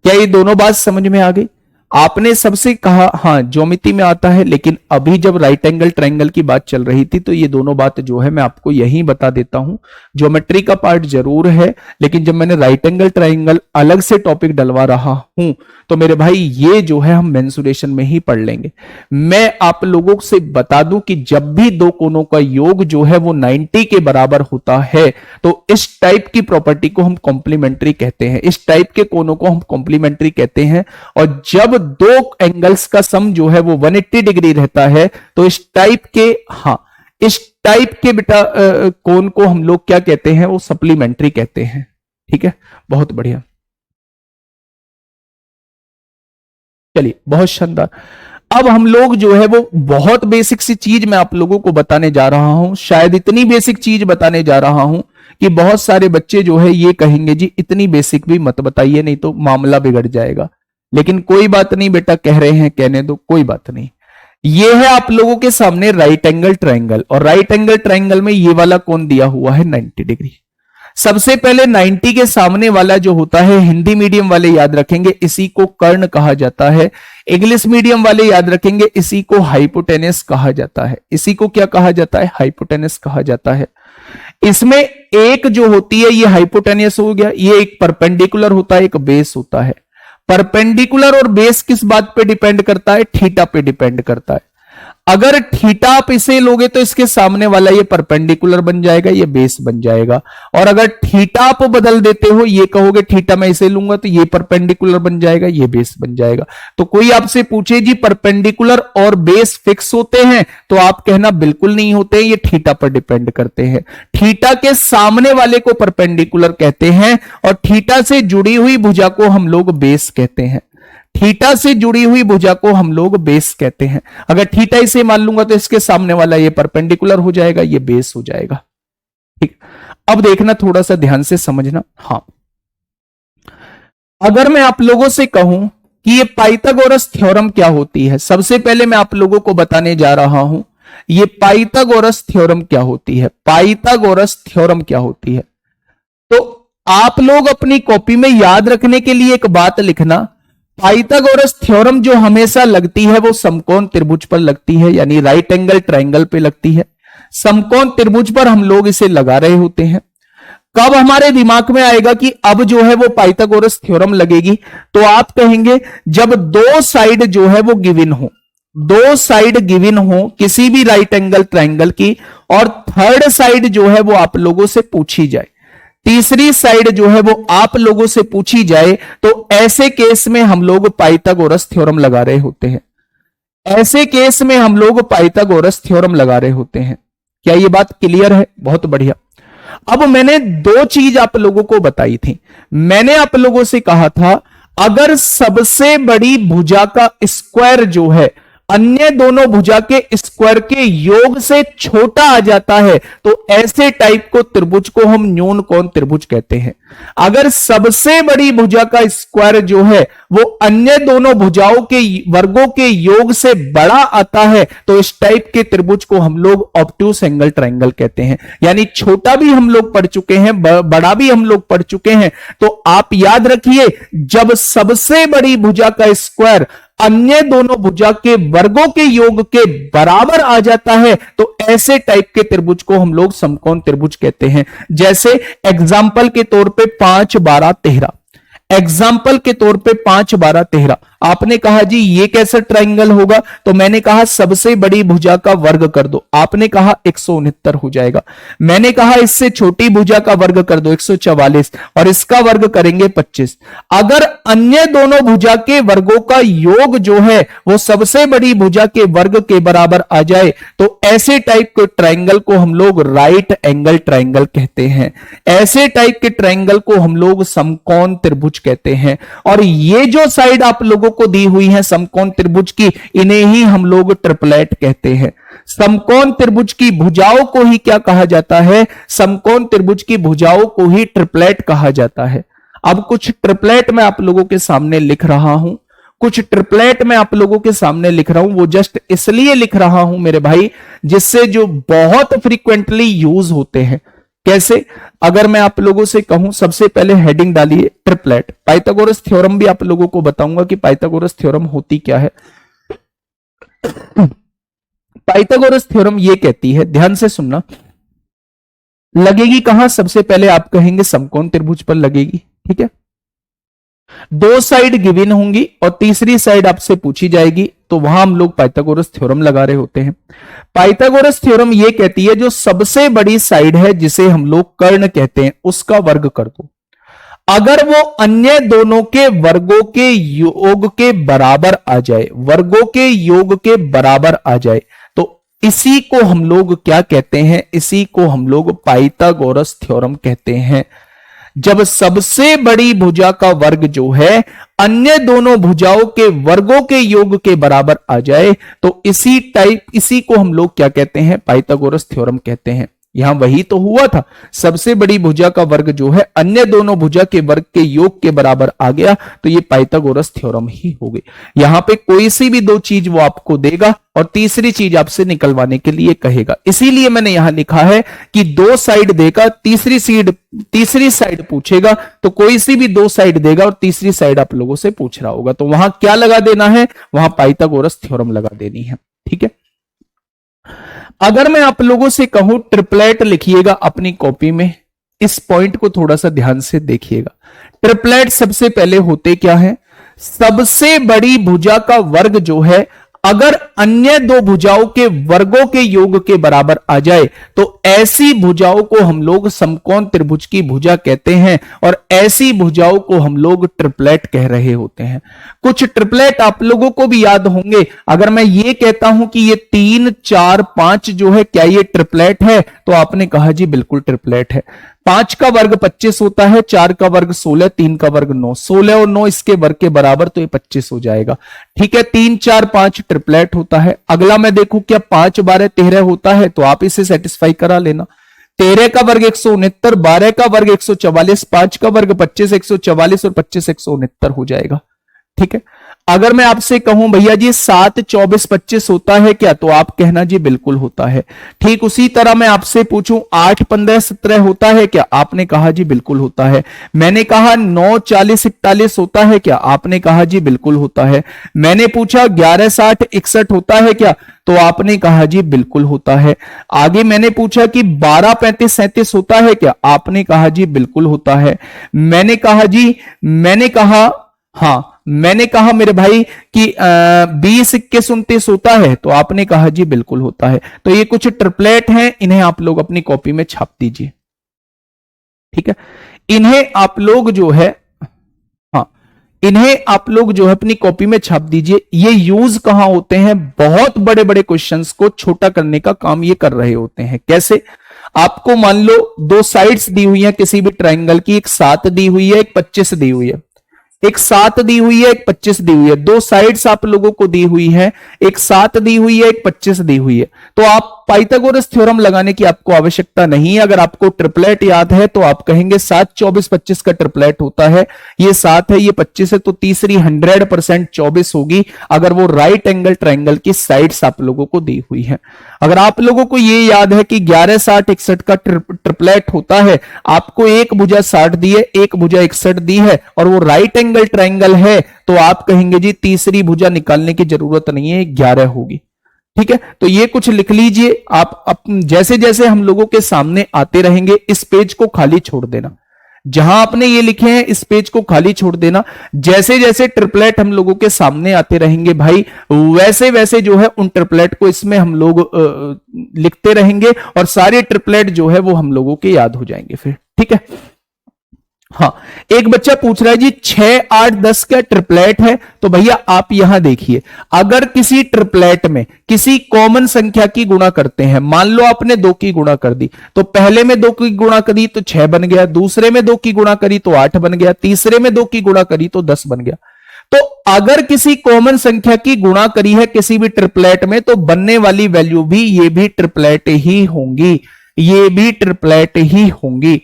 [SPEAKER 1] क्या ये दोनों बात समझ में आ गई? आपने सबसे कहा हाँ ज्योमिति में आता है, लेकिन अभी जब राइट एंगल ट्रायंगल की बात चल रही थी तो ये दोनों बात जो है मैं आपको यही बता देता हूं। ज्योमेट्री का पार्ट जरूर है, लेकिन जब मैंने राइट एंगल ट्रायंगल अलग से टॉपिक डलवा रहा हूं तो मेरे भाई ये जो है हम मेंसुरेशन में ही पढ़ लेंगे। मैं आप लोगों से बता दूं कि जब भी दो कोनों का योग जो है वो 90 के बराबर होता है तो इस टाइप की प्रॉपर्टी को हम कॉम्प्लीमेंट्री कहते हैं, इस टाइप के कोनों को हम कॉम्प्लीमेंट्री कहते हैं। और जब दो एंगल्स का सम जो है वो 180 डिग्री रहता है तो इस टाइप के, हाँ इस टाइप के बेटा कोण को हम लोग क्या कहते हैं? वो सप्लीमेंट्री कहते हैं। ठीक है, बहुत बढ़िया, चलिए बहुत शानदार। अब हम लोग जो है वो बहुत बेसिक सी चीज मैं आप लोगों को बताने जा रहा हूं, शायद इतनी बेसिक चीज बताने जा रहा हूं कि बहुत सारे बच्चे जो है ये कहेंगे जी इतनी बेसिक भी मत बताइए नहीं तो मामला बिगड़ जाएगा। लेकिन कोई बात नहीं बेटा, कह रहे हैं कहने दो, कोई बात नहीं। ये है आप लोगों के सामने राइट एंगल ट्रायंगल, और राइट एंगल ट्रायंगल में ये वाला कोण दिया हुआ है 90 डिग्री। सबसे पहले 90 के सामने वाला जो होता है, हिंदी मीडियम वाले याद रखेंगे इसी को कर्ण कहा जाता है, इंग्लिश मीडियम वाले याद रखेंगे इसी को हाइपोटेनस कहा जाता है। इसी को क्या कहा जाता है? हाइपोटेनस कहा जाता है। इसमें एक जो होती है ये हाइपोटेनस हो गया, ये एक परपेंडिकुलर होता है, एक बेस होता है। परपेंडिकुलर और बेस किस बात पे डिपेंड करता है? थीटा पे डिपेंड करता है। अगर थीटा आप इसे लोगे तो इसके सामने वाला ये परपेंडिकुलर बन जाएगा, ये बेस बन जाएगा। और अगर थीटा आप बदल देते हो, ये कहोगे थीटा मैं इसे लूंगा तो ये परपेंडिकुलर बन जाएगा, ये बेस बन जाएगा। तो कोई आपसे पूछे जी परपेंडिकुलर और बेस फिक्स होते हैं, तो आप कहना बिल्कुल नहीं होते, ये थीटा पर डिपेंड करते हैं। थीटा के सामने वाले को परपेंडिकुलर कहते हैं और थीटा से जुड़ी हुई भुजा को हम लोग बेस कहते हैं। थीटा से जुड़ी हुई भुजा को हम लोग बेस कहते हैं। अगर थीटा इसे मान लूंगा तो इसके सामने वाला ये परपेंडिकुलर हो जाएगा, ये बेस हो जाएगा। ठीक, अब देखना थोड़ा सा ध्यान से समझना। हाँ, अगर मैं आप लोगों से कहूं कि ये पाइथागोरस थ्योरम क्या होती है, सबसे पहले मैं आप लोगों को बताने जा रहा हूं ये पाइथागोरस थ्योरम क्या होती है। पाइथागोरस थ्योरम क्या होती है, तो आप लोग अपनी कॉपी में याद रखने के लिए एक बात लिखना, पाइथागोरस थ्योरम जो हमेशा लगती है वो समकोण त्रिभुज पर लगती है, यानी राइट एंगल ट्रायंगल पे लगती है। समकोण त्रिभुज पर हम लोग इसे लगा रहे होते हैं। कब हमारे दिमाग में आएगा कि अब जो है वो पाइथागोरस थ्योरम लगेगी, तो आप कहेंगे जब दो साइड जो है वो गिवन हो, दो साइड गिवन हो किसी भी राइट एंगल ट्रायंगल की, और थर्ड साइड जो है वो आप लोगों से पूछी जाए, तीसरी साइड जो है वो आप लोगों से पूछी जाए, तो ऐसे केस में हम लोग पाइथागोरस थ्योरम लगा रहे होते हैं। ऐसे केस में हम लोग पाइथागोरस थ्योरम लगा रहे होते हैं। क्या ये बात क्लियर है? बहुत बढ़िया। अब मैंने दो चीज आप लोगों को बताई थी। मैंने आप लोगों से कहा था अगर सबसे बड़ी भुजा का स्क्वायर जो है अन्य दोनों भुजा के स्क्वायर के योग से छोटा आ जाता है, तो ऐसे टाइप को त्रिभुज को हम न्यून कोण त्रिभुज कहते हैं। अगर सबसे बड़ी भुजा का स्क्वायर जो है वो अन्य दोनों भुजाओं के वर्गों के योग से बड़ा आता है, तो इस टाइप के त्रिभुज को हम लोग ऑब्ट्यूस एंगल ट्रायंगल कहते हैं। यानी छोटा भी हम लोग पढ़ चुके हैं, बड़ा भी हम लोग पढ़ चुके हैं। तो आप याद रखिए, जब सबसे बड़ी भुजा का स्क्वायर अन्य दोनों भुजा के वर्गों के योग के बराबर आ जाता है, तो ऐसे टाइप के त्रिभुज को हम लोग समकोण त्रिभुज कहते हैं। जैसे एग्जाम्पल के तौर पे 5 12 13, एग्जाम्पल के तौर पे 5 12 13। आपने कहा जी ये कैसा ट्रायंगल होगा, तो मैंने कहा सबसे बड़ी भुजा का वर्ग कर दो, आपने कहा 169 हो जाएगा। मैंने कहा इससे छोटी भुजा का वर्ग कर दो 144, और इसका वर्ग करेंगे 25। अगर अन्य दोनों भुजा के वर्गों का योग जो है वो सबसे बड़ी भुजा के वर्ग के बराबर आ जाए, तो ऐसे टाइप के ट्रायंगल को हम लोग राइट एंगल ट्रायंगल कहते हैं। ऐसे टाइप के ट्रायंगल को हम लोग समकोण त्रिभुज कहते हैं। और ये जो साइड आप लोगों को दी हुई है समकोण त्रिभुज की, इन्हें ही हम लोग ट्रिपलेट कहते हैं। समकोण त्रिभुज की भुजाओं को ही क्या कहा जाता है? समकोण त्रिभुज की भुजाओं को ही ट्रिपलेट कहा जाता है। अब कुछ ट्रिपलेट मैं आप लोगों के सामने लिख रहा हूं, कुछ ट्रिपलेट मैं आप लोगों के सामने लिख रहा हूं, वो जस्ट इसलिए लिख रहा हूं मेरे भाई, जिससे जो बहुत फ्रीक्वेंटली यूज होते हैं। कैसे? अगर मैं आप लोगों से कहूं, सबसे पहले हेडिंग डालिए ट्रिपलेट। पाइथागोरस थ्योरम भी आप लोगों को बताऊंगा कि पाइथागोरस थ्योरम होती क्या है। पाइथागोरस थ्योरम ये कहती है, ध्यान से सुनना, लगेगी कहां? सबसे पहले आप कहेंगे समकोण त्रिभुज पर लगेगी, ठीक है। दो साइड गिवन होंगी और तीसरी साइड आपसे पूछी जाएगी, तो वहां हम लोग पाइथागोरस थ्योरम लगा रहे होते हैं। पाइथागोरस थ्योरम यह कहती है जो सबसे बड़ी साइड है, जिसे हम लोग कर्ण कहते हैं, उसका वर्ग कर दो। अगर वो अन्य दोनों के वर्गों के योग के बराबर आ जाए, वर्गों के योग के बराबर आ जाए, तो इसी को हम लोग क्या कहते हैं? इसी को हम लोग पाइथागोरस थ्योरम कहते हैं। जब सबसे बड़ी भुजा का वर्ग जो है अन्य दोनों भुजाओं के वर्गों के योग के बराबर आ जाए, तो इसी को हम लोग क्या कहते हैं? पाइथागोरस थ्योरम कहते हैं। यहां वही तो हुआ था, सबसे बड़ी भुजा का वर्ग जो है अन्य दोनों भुजा के वर्ग के योग के बराबर आ गया, तो ये पाइथागोरस थ्योरम ही हो गई। यहां पे कोई सी भी दो चीज वो आपको देगा और तीसरी चीज आपसे निकलवाने के लिए कहेगा। इसीलिए मैंने यहां लिखा है कि दो साइड देगा, तीसरी साइड पूछेगा, तो कोई सी भी दो साइड देगा और तीसरी साइड आप लोगों से पूछ रहा होगा, तो वहां क्या लगा देना है? वहां पाइथागोरस थ्योरम लगा देनी है, ठीक है। अगर मैं आप लोगों से कहूं ट्रिपलेट लिखिएगा अपनी कॉपी में, इस पॉइंट को थोड़ा सा ध्यान से देखिएगा। ट्रिपलेट सबसे पहले होते क्या है? सबसे बड़ी भुजा का वर्ग जो है अगर अन्य दो भुजाओं के वर्गों के योग के बराबर आ जाए, तो ऐसी भुजाओं को हम लोग समकोण त्रिभुज की भुजा कहते हैं और ऐसी भुजाओं को हम लोग ट्रिपलेट कह रहे होते हैं। कुछ ट्रिपलेट आप लोगों को भी याद होंगे। अगर मैं ये कहता हूं कि ये 3 4 5 जो है, क्या ये ट्रिपलेट है? तो आपने कहा जी बिल्कुल ट्रिपलेट है। 5 का वर्ग 25 होता है, 4 का वर्ग 16, 3 का वर्ग 9, 16 और 9 इसके वर्ग के बराबर, तो ये 25 हो जाएगा, ठीक है। 3 4 5 ट्रिपलेट होता है। अगला मैं देखूं क्या 5 12 13 होता है, तो आप इसे सेटिस्फाई करा लेना। 13 का वर्ग 169, 12 का वर्ग 144, 5 का वर्ग 25 144 और 25 169 हो जाएगा, ठीक है। अगर मैं आपसे कहूं भैया जी 7 24 25 होता है क्या, तो आप कहना जी बिल्कुल होता है। ठीक उसी तरह मैं आपसे पूछूं 8 15 17 होता है क्या, आपने कहा जी बिल्कुल होता है। मैंने कहा 9 40 41 होता है क्या, आपने कहा जी बिल्कुल होता है। मैंने पूछा 11 60 61 होता है क्या, तो आपने कहा जी बिल्कुल होता है। आगे मैंने पूछा कि 12 35 37 होता है क्या, आपने कहा जी बिल्कुल होता है। मैंने कहा मेरे भाई कि 20 21 29 होता है, तो आपने कहा जी बिल्कुल होता है। तो ये कुछ ट्रिपलेट हैं, इन्हें आप लोग अपनी कॉपी में छाप दीजिए, ठीक है। इन्हें आप लोग जो है अपनी कॉपी में छाप दीजिए। ये यूज कहां होते हैं? बहुत बड़े बड़े क्वेश्चंस को छोटा करने का काम ये कर रहे होते हैं। कैसे? आपको मान लो दो साइड्स दी हुई है किसी भी ट्राइंगल की, एक 7 दी हुई है, एक 25 दी हुई है, एक 7 दी हुई है, एक 25 दी हुई है। दो साइड्स आप लोगों को दी हुई है, एक 7 दी हुई है, एक 25 दी हुई है। तो आप पाइथागोरस थ्योरम लगाने की आपको आवश्यकता नहीं है। अगर आपको ट्रिपलेट याद है तो आप कहेंगे 7 24 25 का ट्रिपलेट होता है। ये 7 है, ये 25 है, तो तीसरी 100% 24 होगी अगर वो राइट एंगल ट्राइंगल की साइड्स आप लोगों को दी हुई है। अगर आप लोगों को ये याद है कि 11 60 61 का ट्रिपलेट होता है, आपको एक भुजा 60 दी है, एक भुजा 61 दी है और वो राइट एंगल ट्राइंगल है, तो आप कहेंगे जी तीसरी भुजा निकालने की जरूरत नहीं है, 11 होगी, ठीक है। तो ये कुछ लिख लीजिए आप जैसे जैसे हम लोगों के सामने आते रहेंगे, इस पेज को खाली छोड़ देना। जहां आपने ये लिखे हैं इस पेज को खाली छोड़ देना। जैसे जैसे ट्रिपलेट हम लोगों के सामने आते रहेंगे भाई, वैसे वैसे जो है उन ट्रिपलेट को इसमें हम लोग लिखते रहेंगे और सारे ट्रिपलेट जो है वो हम लोगों के याद हो जाएंगे फिर, ठीक है। हाँ, एक बच्चा पूछ रहा है जी 6 8 10 क्या ट्रिपलेट है? तो भैया आप यहां देखिए, अगर किसी ट्रिपलेट में किसी कॉमन संख्या की गुणा करते हैं, मान लो आपने 2 की गुणा कर दी, तो पहले में 2 की गुणा करी तो 6 बन गया, दूसरे में 2 की गुणा करी तो 8 बन गया, तीसरे में 2 की गुणा करी तो 10 बन गया। तो अगर किसी कॉमन संख्या की गुणा करी है किसी भी ट्रिपलेट में, तो बनने वाली वैल्यू भी ये भी ट्रिपलेट ही होंगी, ये भी ट्रिपलेट ही होंगी।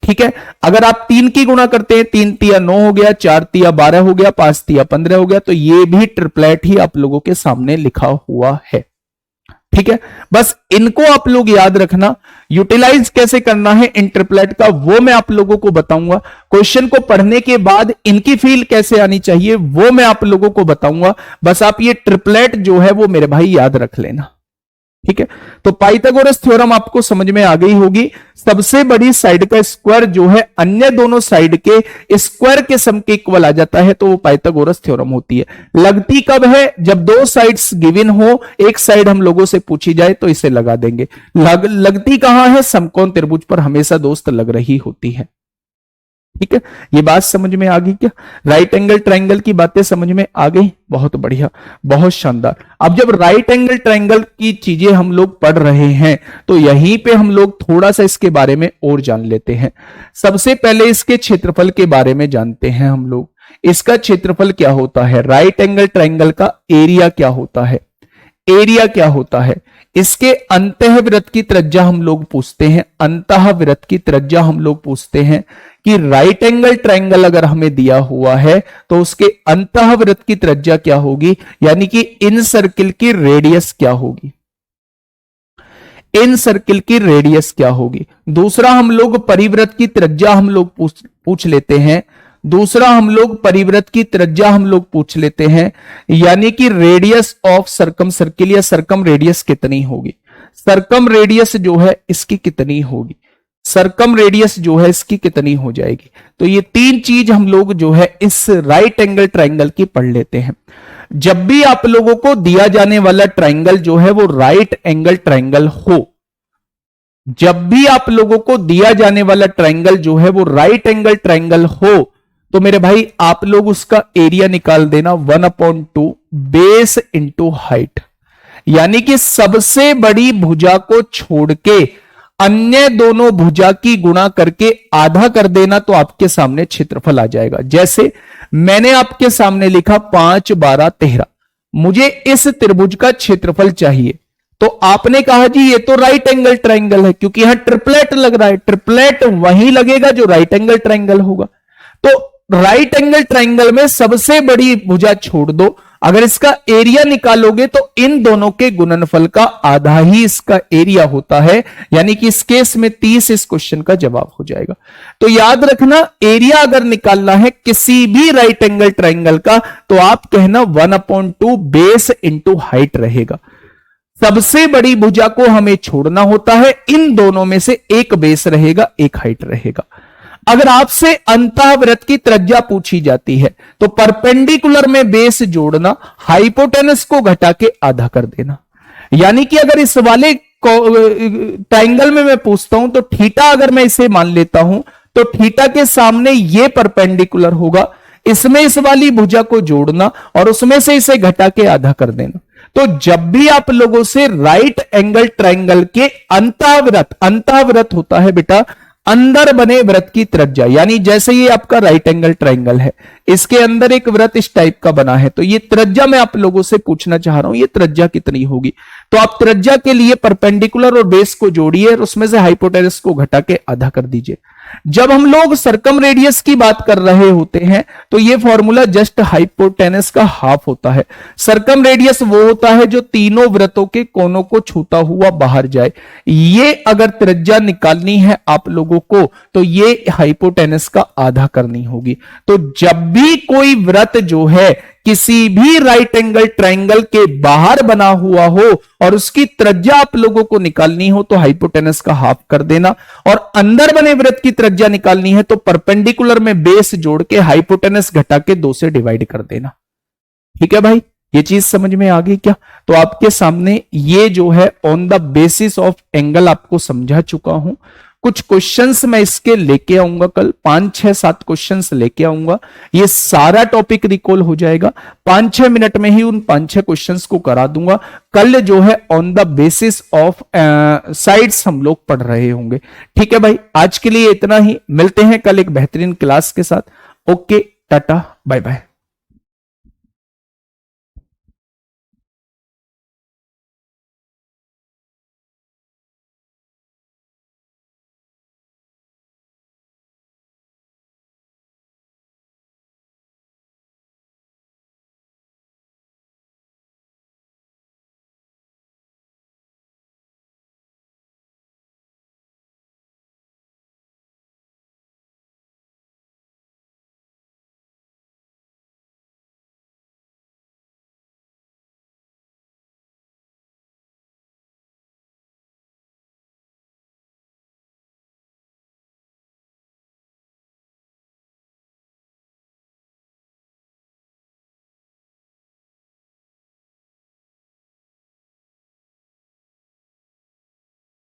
[SPEAKER 1] ठीक है, अगर आप 3 की गुणा करते हैं, 3 तिया 9 हो गया, 4 तिया 12 हो गया, 5 तिया 15 हो गया, तो ये भी ट्रिपलेट ही आप लोगों के सामने लिखा हुआ है। ठीक है, बस इनको आप लोग याद रखना। यूटिलाइज कैसे करना है इन ट्रिपलेट का वो मैं आप लोगों को बताऊंगा। क्वेश्चन को पढ़ने के बाद इनकी फील कैसे आनी चाहिए वो मैं आप लोगों को बताऊंगा। बस आप ये ट्रिपलेट जो है वो मेरे भाई याद रख लेना। ठीक है, तो पाइथागोरस थ्योरम आपको समझ में आ गई होगी। सबसे बड़ी साइड का स्क्वायर जो है अन्य दोनों साइड के स्क्वायर के सम के इक्वल आ जाता है, तो वो पाइथागोरस थ्योरम होती है। लगती कब है? जब दो साइड्स गिवन हो, एक साइड हम लोगों से पूछी जाए तो इसे लगा देंगे। लगती कहां है? समकोण त्रिभुज पर हमेशा दोस्त लग रही होती है। ठीक है, ये बात समझ में आ गई क्या? राइट एंगल ट्रायंगल की बातें समझ में आ गई? बहुत बढ़िया, बहुत शानदार। अब जब राइट एंगल ट्रायंगल की चीजें हम लोग पढ़ रहे हैं तो यहीं पे हम लोग थोड़ा सा इसके बारे में और जान लेते हैं। सबसे पहले इसके क्षेत्रफल के बारे में जानते हैं हम लोग। इसका क्षेत्रफल क्या होता है? राइट एंगल ट्रायंगल का एरिया क्या होता है? एरिया क्या होता है? इसके अंतःवृत्त की त्रिज्या हम लोग पूछते हैं। अंतःवृत्त की त्रिज्या हम लोग पूछते हैं कि राइट एंगल ट्रायंगल अगर हमें दिया हुआ है तो उसके अंतःवृत्त की त्रिज्या क्या होगी, यानी कि इन सर्किल की रेडियस क्या होगी, इन सर्किल की रेडियस क्या होगी। दूसरा हम लोग परिवृत्त की त्रिज्या हम लोग पूछ लेते हैं। दूसरा हम लोग परिवृत्त की त्रिज्या हम लोग पूछ लेते हैं, यानी कि रेडियस ऑफ सर्कम सर्किल या सर्कम रेडियस कितनी होगी। सर्कम रेडियस जो है इसकी कितनी होगी, सर्कम रेडियस जो है इसकी कितनी हो जाएगी। तो ये तीन चीज हम लोग जो है इस राइट एंगल ट्रायंगल की पढ़ लेते हैं। जब भी आप लोगों को दिया जाने वाला ट्रायंगल जो है वो राइट एंगल ट्रायंगल हो, जब भी आप लोगों को दिया जाने वाला ट्रायंगल जो है वो राइट एंगल ट्रायंगल हो, तो मेरे भाई आप लोग उसका एरिया निकाल देना 1/2 बेस इंटू हाइट, यानी कि सबसे बड़ी भुजा को छोड़ के अन्य दोनों भुजा की गुणा करके आधा कर देना, तो आपके सामने क्षेत्रफल आ जाएगा। जैसे मैंने आपके सामने लिखा 5, 12, 13, मुझे इस त्रिभुज का क्षेत्रफल चाहिए, तो आपने कहा जी ये तो राइट एंगल ट्रायंगल है, क्योंकि यहां ट्रिपलेट लग रहा है। ट्रिपलेट वहीं लगेगा जो राइट एंगल ट्रायंगल होगा। तो राइट एंगल ट्रायंगल में सबसे बड़ी भुजा छोड़ दो, अगर इसका एरिया निकालोगे तो इन दोनों के गुणनफल का आधा ही इसका एरिया होता है, यानी कि इस केस में 30 इस क्वेश्चन का जवाब हो जाएगा। तो याद रखना, एरिया अगर निकालना है किसी भी राइट एंगल ट्रायंगल का तो आप कहना 1/2 बेस इंटू हाइट रहेगा। सबसे बड़ी भुजा को हमें छोड़ना होता है, इन दोनों में से एक बेस रहेगा, एक हाइट रहेगा। अगर आपसे अंतःवृत्त की त्रिज्या पूछी जाती है तो परपेंडिकुलर में बेस जोड़ना, हाइपोटेनस को घटा के आधा कर देना। यानी कि अगर इस वाले ट्रायंगल में मैं पूछता हूं तो थीटा अगर मैं इसे मान लेता हूं तो थीटा के सामने ये परपेंडिकुलर होगा, इसमें इस वाली भुजा को जोड़ना और उसमें से इसे घटा के आधा कर देना। तो जब भी आप लोगों से राइट एंगल ट्रायंगल के अंतःवृत्त होता है बेटा अंदर बने वृत्त की त्रिज्या, यानी जैसे ये आपका राइट एंगल ट्रायंगल है, इसके अंदर एक वृत्त इस टाइप का बना है, तो ये त्रिज्या मैं आप लोगों से पूछना चाह रहा हूं, ये त्रिज्या कितनी होगी। तो आप त्रिज्या के लिए परपेंडिकुलर और बेस को जोड़िए और उसमें से हाइपोटेनस को घटा के आधा कर दीजिए। जब हम लोग सर्कम रेडियस की बात कर रहे होते हैं तो ये फॉर्मूला जस्ट हाइपोटेनस का हाफ होता है। सर्कम रेडियस वो होता है जो तीनों वृत्तों के कोनों को छूता हुआ बाहर जाए। ये अगर त्रिज्या निकालनी है आप लोगों को तो ये हाइपोटेनस का आधा करनी होगी। तो जब भी कोई वृत्त जो है किसी भी राइट एंगल ट्रायंगल के बाहर बना हुआ हो और उसकी त्रिज्या आप लोगों को निकालनी हो तो हाइपोटेनस का हाफ कर देना, और अंदर बने वृत्त की त्रिज्या निकालनी है तो परपेंडिकुलर में बेस जोड़ के हाइपोटेनस घटा के 2 से डिवाइड कर देना। ठीक है भाई, ये चीज समझ में आ गई क्या? तो आपके सामने ये जो है on the basis of angle आपको समझा चुका हूं। कुछ क्वेश्चंस मैं इसके लेके आऊंगा, कल 5, 6, 7 क्वेश्चंस लेके आऊंगा, ये सारा टॉपिक रिकॉल हो जाएगा। 5-6 मिनट में ही उन 5-6 क्वेश्चंस को करा दूंगा। कल जो है on the basis of sides हम लोग पढ़ रहे होंगे। ठीक है भाई, आज के लिए इतना ही, मिलते हैं कल एक बेहतरीन क्लास के साथ। Okay, tata, bye bye.